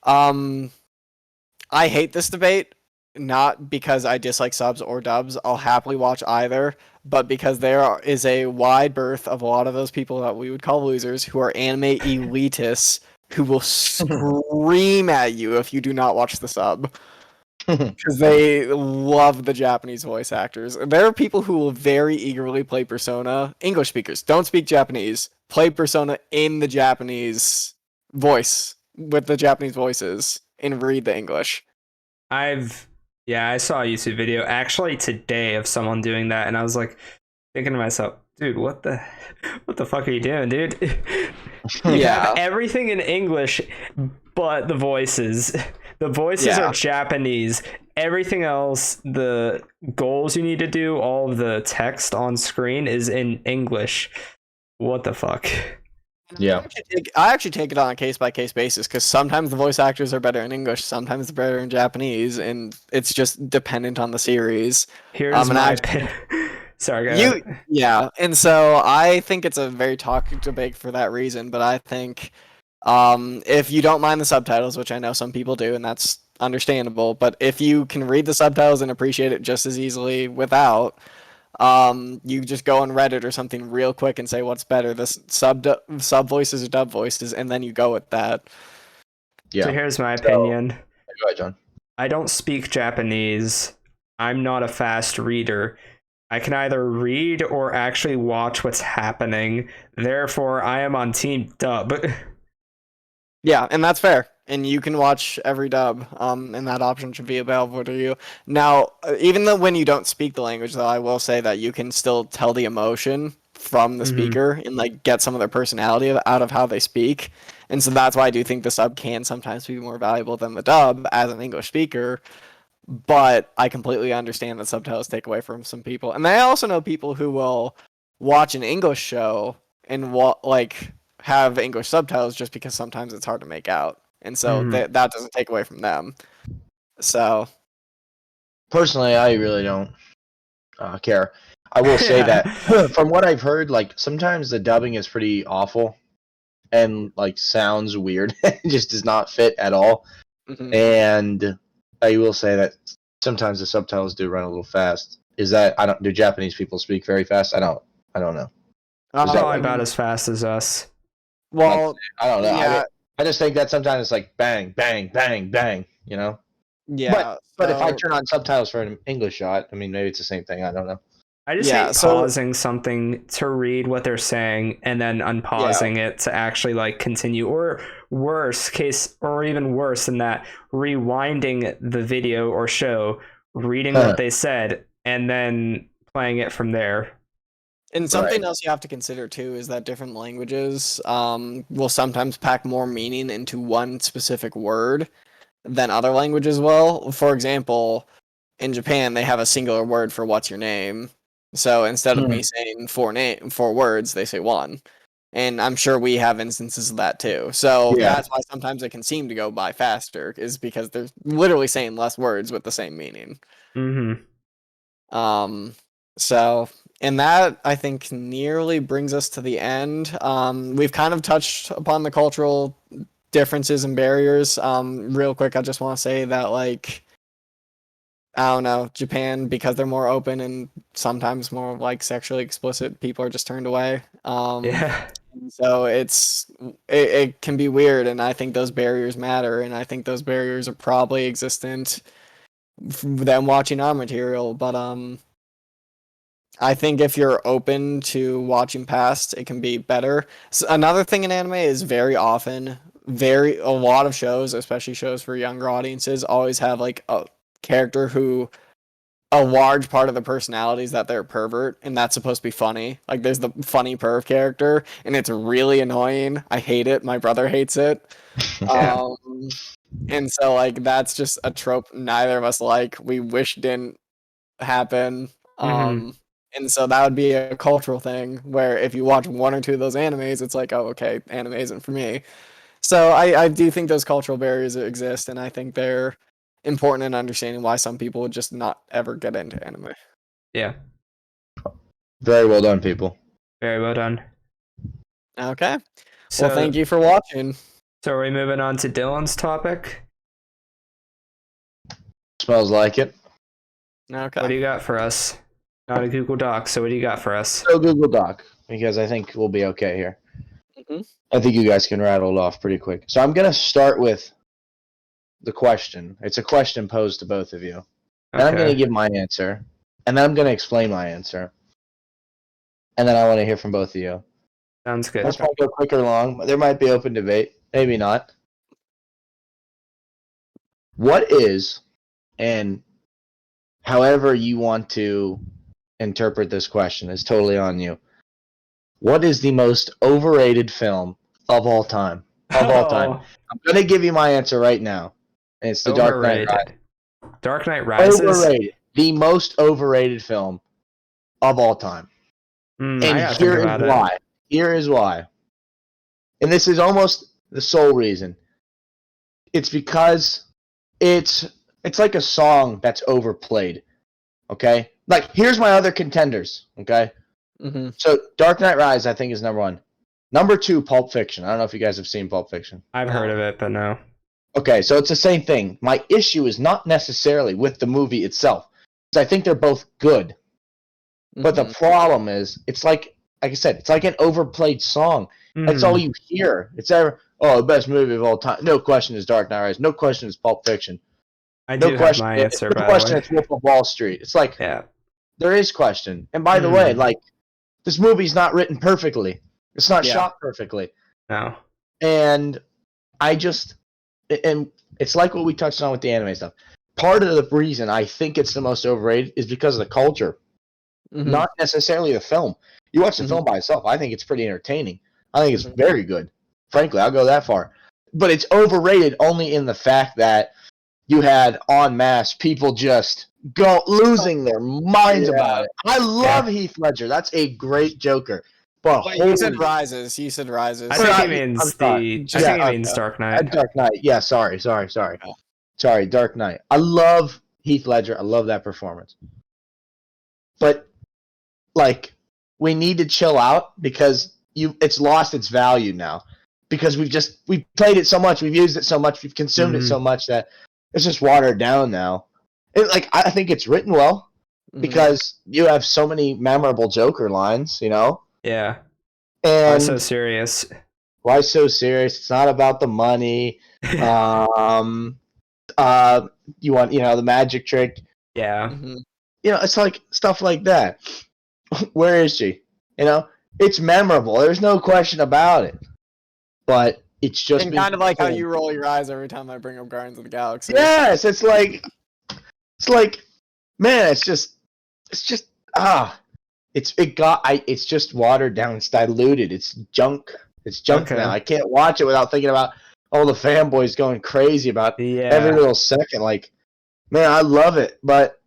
I hate this debate, not because I dislike subs or dubs. I'll happily watch either, but because there is a wide berth of a lot of those people that we would call losers who are anime elitists who will scream at you if you do not watch the sub. Because they love the Japanese voice actors. There are people who will very eagerly play Persona. English speakers, don't speak Japanese. Play Persona in the Japanese voice, with the Japanese voices, and read the English. I saw a YouTube video actually today of someone doing that, and I was like thinking to myself, dude, what the fuck are you doing, dude? You have everything in English but the voices. The voices are Japanese. Everything else, the goals you need to do, all of the text on screen is in English. What the fuck? Yeah. I actually take it on a case-by-case basis because sometimes the voice actors are better in English, sometimes they're better in Japanese, and it's just dependent on the series. Here's my Sorry, go ahead. Yeah, and so I think it's a very talked debate for that reason, but I think if you don't mind the subtitles, which I know some people do, and that's understandable, but if you can read the subtitles and appreciate it just as easily without, you just go on Reddit or something real quick and say what's better, the sub voices or dub voices, and then you go with that. Yeah. So here's my opinion. Go ahead, John. I don't speak Japanese. I'm not a fast reader. I can either read or actually watch what's happening. Therefore, I am on team dub. Yeah, and that's fair. And you can watch every dub, and that option should be available to you. Now, even though when you don't speak the language, though, I will say that you can still tell the emotion from the speaker and like get some of their personality out of how they speak. And so that's why I do think the sub can sometimes be more valuable than the dub as an English speaker. But I completely understand that subtitles take away from some people. And I also know people who will watch an English show and have English subtitles just because sometimes it's hard to make out. And so that doesn't take away from them. So, personally, I really don't care. I will say that from what I've heard, like sometimes the dubbing is pretty awful and like sounds weird. It just does not fit at all. And I will say that sometimes the subtitles do run a little fast. Do Japanese people speak very fast? I don't know. Probably about as fast as us. Well, I don't know. Yeah. I just think that sometimes it's like bang, bang, bang, bang, you know? Yeah. But if I turn on subtitles for an English shot, I mean, maybe it's the same thing. I don't know. I just hate pausing something to read what they're saying and then unpausing it to actually like continue, or even worse than that, rewinding the video or show, reading what they said, and then playing it from there. And something else you have to consider too is that different languages will sometimes pack more meaning into one specific word than other languages will. For example, in Japan they have a singular word for what's your name. So instead of me saying four words, they say one. And I'm sure we have instances of that too. So that's why sometimes it can seem to go by faster, is because they're literally saying less words with the same meaning. So, and that I think nearly brings us to the end. We've kind of touched upon the cultural differences and barriers. Real quick, I just want to say that, like, I don't know, Japan, because they're more open and sometimes more like sexually explicit, people are just turned away. So it can be weird, and I think those barriers matter, and I think those barriers are probably existent from them watching our material. But I think if you're open to watching past, it can be better. So another thing in anime is very often, a lot of shows, especially shows for younger audiences, always have like a character who a large part of the personality is that they're a pervert, and that's supposed to be funny. Like, there's the funny perv character, and it's really annoying. I hate it. My brother hates it. And so, like, that's just a trope neither of us like. We wish didn't happen. And so that would be a cultural thing where if you watch one or two of those animes, it's like, oh, okay, anime isn't for me. So I do think those cultural barriers exist, and I think they're important in understanding why some people would just not ever get into anime. Yeah. Very well done, people. Very well done. Okay. So, well, thank you for watching. So are we moving on to Dylan's topic? Smells like it. Okay. What do you got for us? Not a Google Doc, so what do you got for us? No Google Doc, because I think we'll be okay here. I think you guys can rattle it off pretty quick. So I'm going to start with the question. It's a question posed to both of you. And I'm going to give my answer. And then I'm going to explain my answer. And then I want to hear from both of you. Sounds good. This might go quick or long. There might be open debate. Maybe not. What is, and however you want to interpret this question is totally on you. What is the most overrated film of all time? Of all time. I'm going to give you my answer right now. And it's The Dark Knight Rises. Dark Knight Rises? Overrated. The most overrated film of all time. And here is why. Here is why. And this is almost the sole reason. It's because it's like a song that's overplayed. Okay? Like, here's my other contenders. Okay? So, Dark Knight Rises, I think, is number one. Number two, Pulp Fiction. I don't know if you guys have seen Pulp Fiction. I've heard of it, but no. Okay, so it's the same thing. My issue is not necessarily with the movie itself, because I think they're both good. But the problem is, it's like I said, it's like an overplayed song. That's all you hear. It's the best movie of all time. No question is Dark Knight Rises. No question is Pulp Fiction. I do have my answer, by the way. No question it's Wolf of Wall Street. It's like, there is question. And by the way, like, this movie's not written perfectly. It's not shot perfectly. No. And and it's like what we touched on with the anime stuff. Part of the reason I think it's the most overrated is because of the culture. Not necessarily the film. You watch the film by itself, I think it's pretty entertaining. I think it's very good. Frankly, I'll go that far. But it's overrated only in the fact that you had en masse people just losing their minds about it. I love Heath Ledger. That's a great Joker. But you said Rises. You said Rises. I think he means Dark Knight. Dark Knight. Yeah, sorry. Sorry, Dark Knight. I love Heath Ledger. I love that performance. But, like, we need to chill out because it's lost its value now. Because we've played it so much, we've used it so much, we've consumed it so much that it's just watered down now. I think it's written well because you have so many memorable Joker lines, you know? Yeah. And why so serious? Why so serious? It's not about the money. You want, the magic trick. Yeah. It's like stuff like that. Where is she? It's memorable. There's no question about it. But it's just kind of like how you roll your eyes every time I bring up Guardians of the Galaxy. Yes, it's like, man, it's just it's just watered down. It's diluted. It's junk. It's junk now. I can't watch it without thinking about all the fanboys going crazy about every little second. Like, man, I love it, but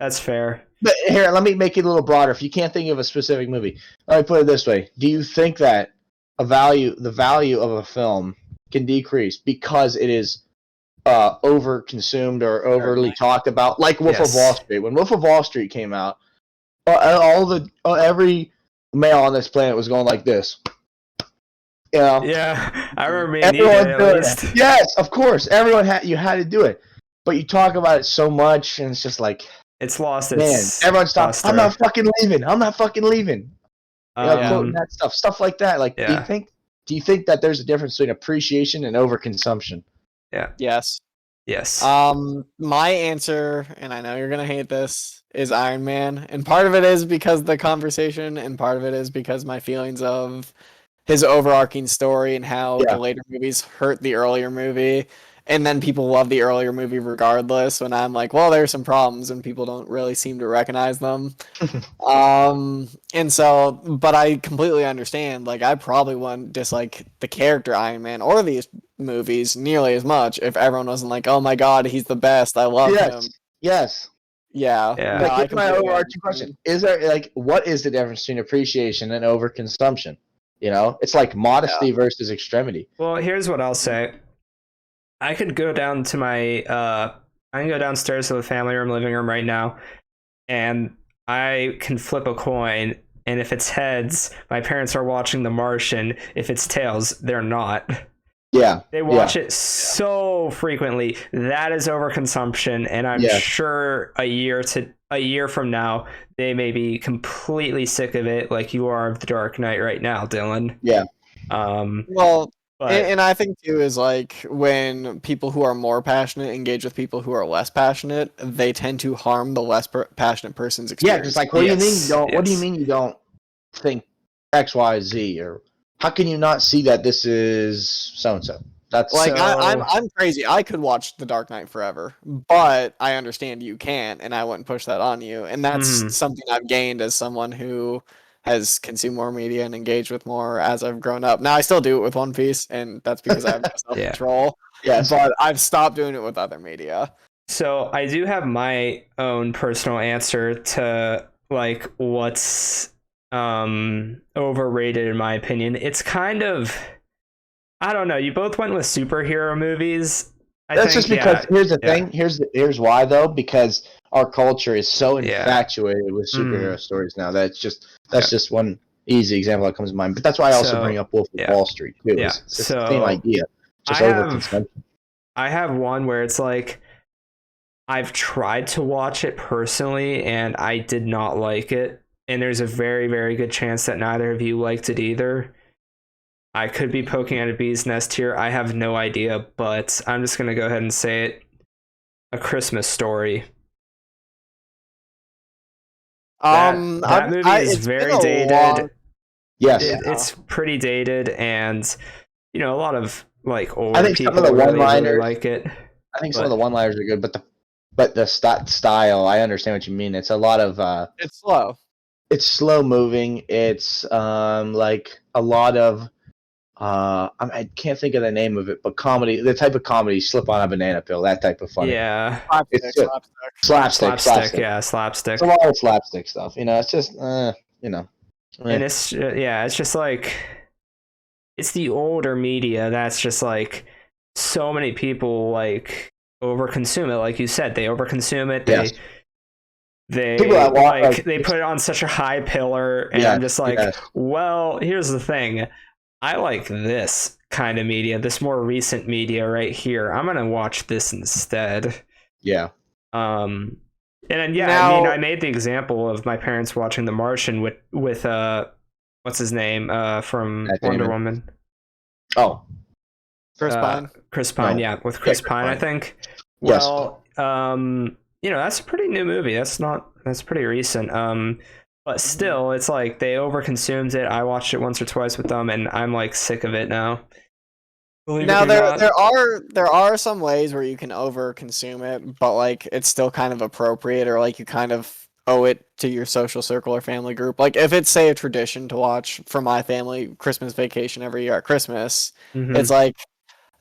That's fair. But here, let me make it a little broader. If you can't think of a specific movie, let me put it this way: do you think that the value of a film can decrease because it is over consumed or overly talked about, like Wolf of Wall Street? When Wolf of Wall Street came out, every male on this planet was going like this. You know? Yeah, I remember me and you did at least. Yes, of course. You had to do it. But you talk about it so much, and it's just like, it's lost its everyone stops. I'm not fucking leaving. I'm not fucking leaving. Quoting that stuff like that. Like, do you think that there's a difference between appreciation and overconsumption? Yeah. Yes. My answer, and I know you're gonna hate this, is Iron Man, and part of it is because of the conversation, and part of it is because my feelings of his overarching story and how the later movies hurt the earlier movie. And then people love the earlier movie regardless, when I'm like, well, there's some problems and people don't really seem to recognize them. And so, but I completely understand, like, I probably wouldn't dislike the character Iron Man or these movies nearly as much if everyone wasn't like, oh my god, he's the best, I love him. Yes. Yeah. Yeah. Like, here's my overarching question. Is there, like, what is the difference between appreciation and overconsumption? You know? It's like modesty versus extremity. Well, here's what I'll say. I could go down to I can go downstairs to the family room, living room right now, and I can flip a coin, and if it's heads, my parents are watching The Martian. If it's tails, they're not. Yeah. They watch it so frequently. That is overconsumption, and I'm sure a year from now, they may be completely sick of it, like you are of The Dark Knight right now, Dylan. Yeah. And I think too is like when people who are more passionate engage with people who are less passionate, they tend to harm the less passionate person's experience. Yeah, just like, what do you mean you don't? What do you mean you don't think X, Y, Z, or how can you not see that this is so and so? That's like I'm crazy. I could watch The Dark Knight forever, but I understand you can't, and I wouldn't push that on you. And that's something I've gained as someone who has consumed more media and engaged with more as I've grown up. Now I still do it with One Piece, and that's because I have self-control. But I've stopped doing it with other media. So I do have my own personal answer to like what's overrated in my opinion. It's kind of, I don't know. You both went with superhero movies. That's just because here's the thing. Here's why though, because our culture is so infatuated with superhero stories now. That's just one easy example that comes to mind. But that's why I also bring up Wolf of Wall Street too. Yeah. It's the same idea. Just overconsumption. I have one where it's like I've tried to watch it personally and I did not like it. And there's a very, very good chance that neither of you liked it either. I could be poking at a bee's nest here. I have no idea, but I'm just going to go ahead and say it. A Christmas Story. That movie is very dated. Yes. It's pretty dated, and you know, a lot of like older I think people some of the one-liners really like it. I think some of the one-liners are good, but the style, I understand what you mean. It's a lot of it's slow. It's slow moving. It's like a lot of I can't think of the name of it, but comedy, the type of comedy, slip on a banana peel, that type of funny. Yeah. Slapstick. Yeah, slapstick. It's a lot of slapstick stuff. You know, it's just, you know. And it's, it's just like, it's the older media that's just like, so many people like overconsume it. Like you said, they overconsume it. They put it on such a high pillar, and I'm just like, well, here's the thing. I like this kind of media, this more recent media right here. I'm gonna watch this instead. Yeah. And then now, I mean, I made the example of my parents watching The Martian with what's his name from Wonder Woman. Oh, Chris Pine. Chris Pine, with Chris Pine, I think. Well, you know, that's a pretty new movie. That's pretty recent. But still, it's like they overconsumed it. I watched it once or twice with them, and I'm like sick of it now. Now there are some ways where you can overconsume it, but like it's still kind of appropriate, or like you kind of owe it to your social circle or family group. Like if it's, say, a tradition to watch for my family Christmas Vacation every year at Christmas, it's like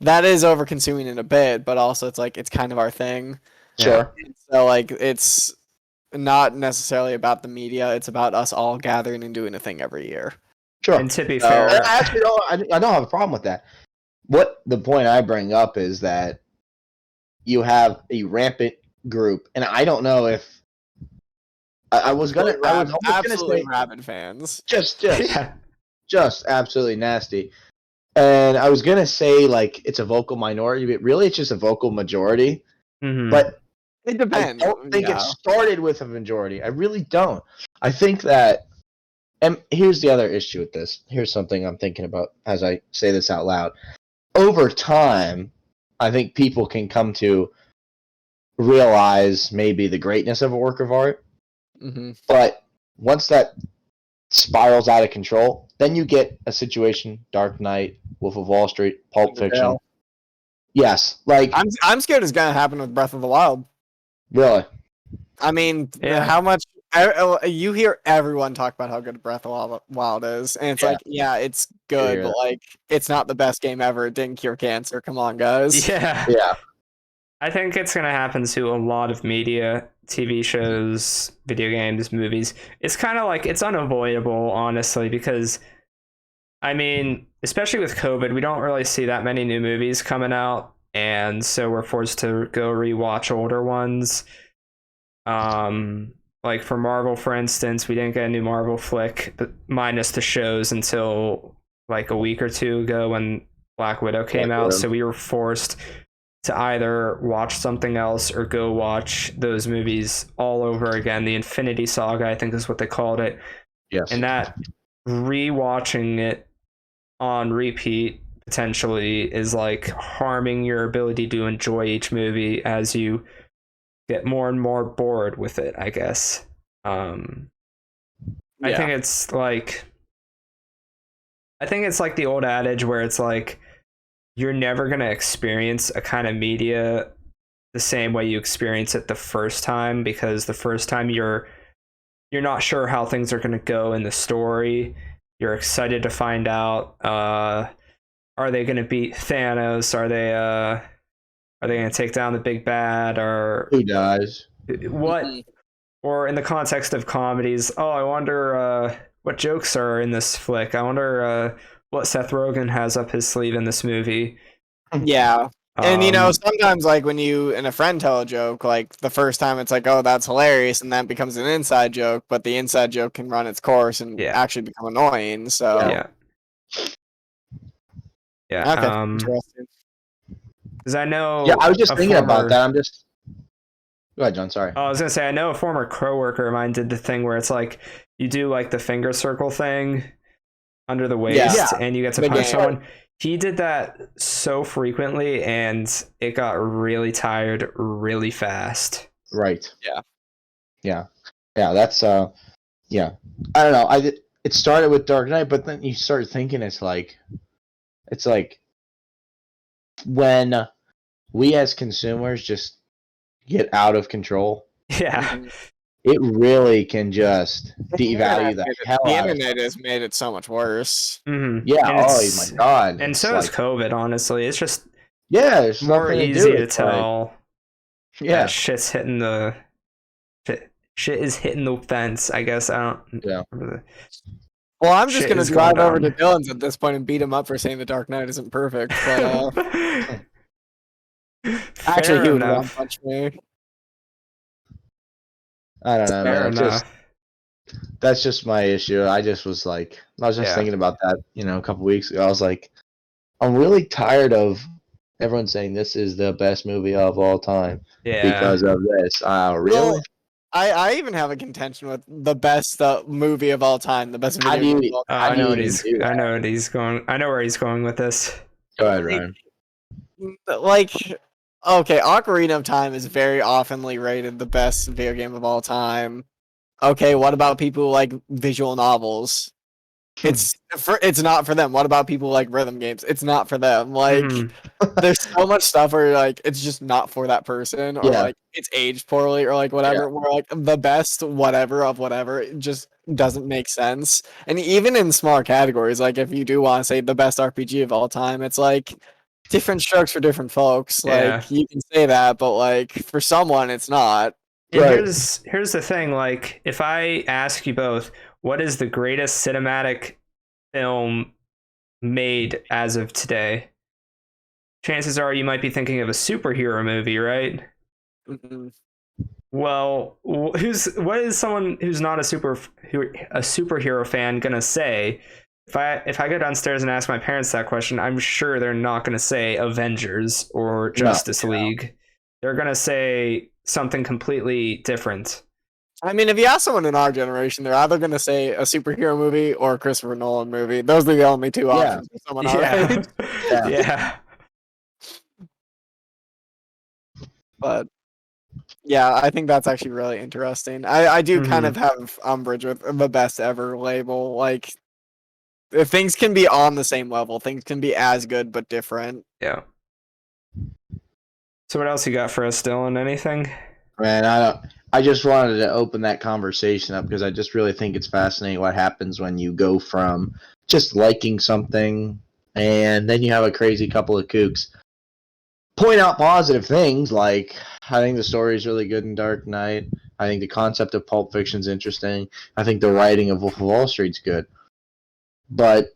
that is overconsuming in a bit, but also it's like it's kind of our thing. Sure. So like it's not necessarily about the media. It's about us all gathering and doing a thing every year. Sure. And to be fair, actually, I don't have a problem with that. What the point I bring up is that you have a rampant group, and I don't know if I was almost gonna say rabid fans. Just absolutely nasty. And I was gonna say like it's a vocal minority, but really it's just a vocal majority. Mm-hmm. But it depends. I don't think it started with a majority. I really don't. I think that, and here's the other issue with this. Here's something I'm thinking about as I say this out loud. Over time, I think people can come to realize maybe the greatness of a work of art. Mm-hmm. But once that spirals out of control, then you get a situation: Dark Knight, Wolf of Wall Street, Pulp Fiction. Yes, like I'm scared it's gonna happen with Breath of the Wild. Really? I mean, how much you hear everyone talk about how good Breath of the Wild is, and it's like, yeah, it's good, but like, it's not the best game ever. It didn't cure cancer. Come on, guys. Yeah. I think it's gonna happen to a lot of media, TV shows, video games, movies. It's kind of like it's unavoidable, honestly, because I mean, especially with COVID, we don't really see that many new movies coming out, and so we're forced to go rewatch older ones. Like for Marvel, for instance, we didn't get a new Marvel flick, but minus the shows, until like a week or two ago when Black Widow came out. So we were forced to either watch something else or go watch those movies all over again. The Infinity Saga, I think, is what they called it. Yes. And that rewatching it on repeat potentially is like harming your ability to enjoy each movie as you get more and more bored with it, I guess. I think it's like the old adage where it's like you're never going to experience a kind of media the same way you experience it the first time, because the first time you're not sure how things are going to go in the story. You're excited to find out, are they going to beat Thanos? Are they going to take down the big bad? Or who dies? What? Or in the context of comedies, I wonder what jokes are in this flick. I wonder what Seth Rogen has up his sleeve in this movie. Yeah. And sometimes like when you and a friend tell a joke, like the first time it's like, oh, that's hilarious, and that becomes an inside joke, but the inside joke can run its course and actually become annoying. So yeah. Okay. Interesting. Because I know. Yeah, I was just thinking about that. Go ahead, John. Sorry. I was gonna say, I know a former coworker of mine did the thing where it's like you do like the finger circle thing under the waist, and you get to punch someone. He did that so frequently, and it got really tired really fast. Right. Yeah. That's I don't know. It started with Dark Knight, but then you start thinking it's like when we as consumers just get out of control. Yeah. It really can just devalue the hell out of it. The internet has made it so much worse. Mm-hmm. Yeah, oh my god. And so is COVID, honestly. It's just it's more easy to tell. Yeah. Shit's hitting the shit is hitting the fence, I guess. I don't Well, I'm just gonna drive over to Dylan's at this point and beat him up for saying the Dark Knight isn't perfect. But actually, he would one punch me. I don't know, man. That's just my issue. I was just thinking about that, a couple weeks ago. I was like, I'm really tired of everyone saying this is the best movie of all time because of this. Really? Well, I even have a contention with the best movie of all time, the best video game of all time. I know where he's going with this. Go ahead, Ryan. Okay, Ocarina of Time is very oftenly rated the best video game of all time. Okay, what about people who like visual novels? It's not for them. What about people who like rhythm games? It's not for them. There's so much stuff where like it's just not for that person, or like it's aged poorly, or like whatever. Where like the best whatever of whatever, it just doesn't make sense. And even in smaller categories, like if you do want to say the best RPG of all time, it's like different strokes for different folks. Like you can say that, but like for someone, it's not. And Right. here's the thing, like, if I ask you both, what is the greatest cinematic film made as of today? Chances are you might be thinking of a superhero movie, right? Mm-hmm. Well, what is someone who's not a superhero fan gonna say? If I go downstairs and ask my parents that question, I'm sure they're not gonna say Avengers or No. Justice League. They're gonna say something completely different. I mean, if you ask someone in our generation, they're either going to say a superhero movie or a Christopher Nolan movie. Those are the only two options for someone our age. Yeah. But yeah, I think that's actually really interesting. I do kind of have umbrage with the best ever label. Like, if things can be on the same level, things can be as good but different. Yeah. So what else you got for us, Dylan? Anything? Man, I just wanted to open that conversation up because I just really think it's fascinating what happens when you go from just liking something and then you have a crazy couple of kooks point out positive things, like I think the story is really good in Dark Knight. I think the concept of Pulp Fiction is interesting. I think the writing of Wolf of Wall Street's good. But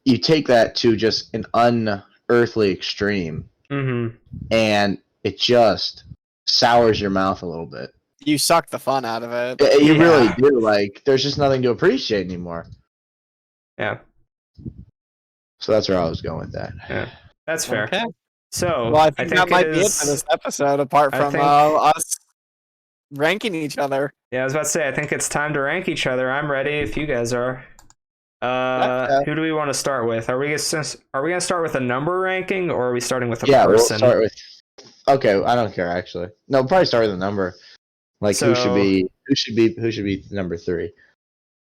you take that to just an unearthly extreme, and it just sours your mouth a little bit. You suck the fun out of it. You really do. Like, there's just nothing to appreciate anymore. Yeah. So that's where I was going with that. Yeah, that's fair. Okay. So well, I think that might be it for this episode, apart from us ranking each other. Yeah, I was about to say, I think it's time to rank each other. I'm ready if you guys are. Who do we want to start with? Are we gonna start with a number ranking, or are we starting with a person? We'll start with. Okay, I don't care actually. No, we'll probably start with a number. Like, who should be number 3?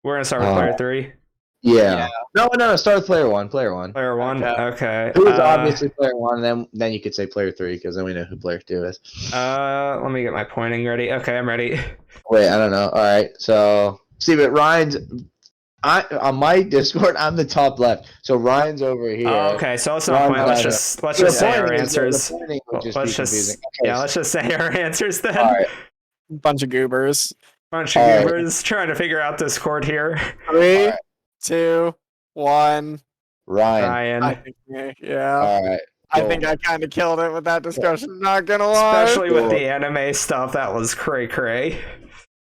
We're gonna start with player 3. Yeah. No. Start with player 1. Player 1. Player 1. Okay. Who's obviously player 1? Then you could say player 3 because then we know who player 2 is. Let me get my pointing ready. Okay, I'm ready. Wait, I don't know. All right. So see, but Ryan's. On my Discord, I'm the top left. So Ryan's over here. Oh, okay, so let's not point. Let's just say our answers. Let's just say our answers then. All right. Bunch of goobers. Trying to figure out Discord here. 3, 2, 1. Ryan. I think, yeah. All right. Cool. I think I kind of killed it with that discussion. Not gonna lie. Especially with the anime stuff, that was cray.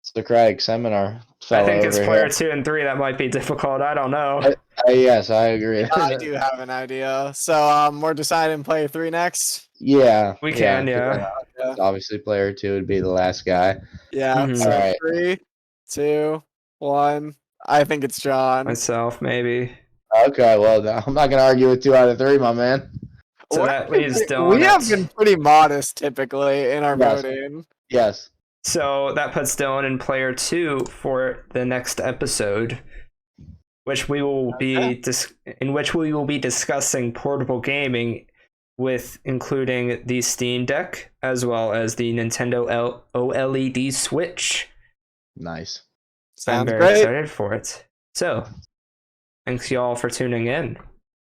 It's the Craig seminar. I think it's player 2 and 3 that might be difficult. I don't know. Yes, I agree. I do have an idea. So we're deciding player 3 next. Yeah, we can. Yeah. Obviously, player 2 would be the last guy. Yeah. So all right. 3, 2, 1. I think it's John. Myself, maybe. Okay, well, I'm not gonna argue with 2 out of 3, my man. So that leaves Dylan. We have been pretty modest typically in our voting. Yes. So that puts Dylan in player 2 for the next episode, which we will be in which we will be discussing portable gaming, with including the Steam Deck as well as the Nintendo OLED Switch. Nice. Sounds I'm very excited for it. So, thanks y'all for tuning in,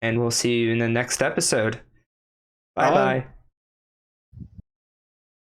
and we'll see you in the next episode. Bye bye.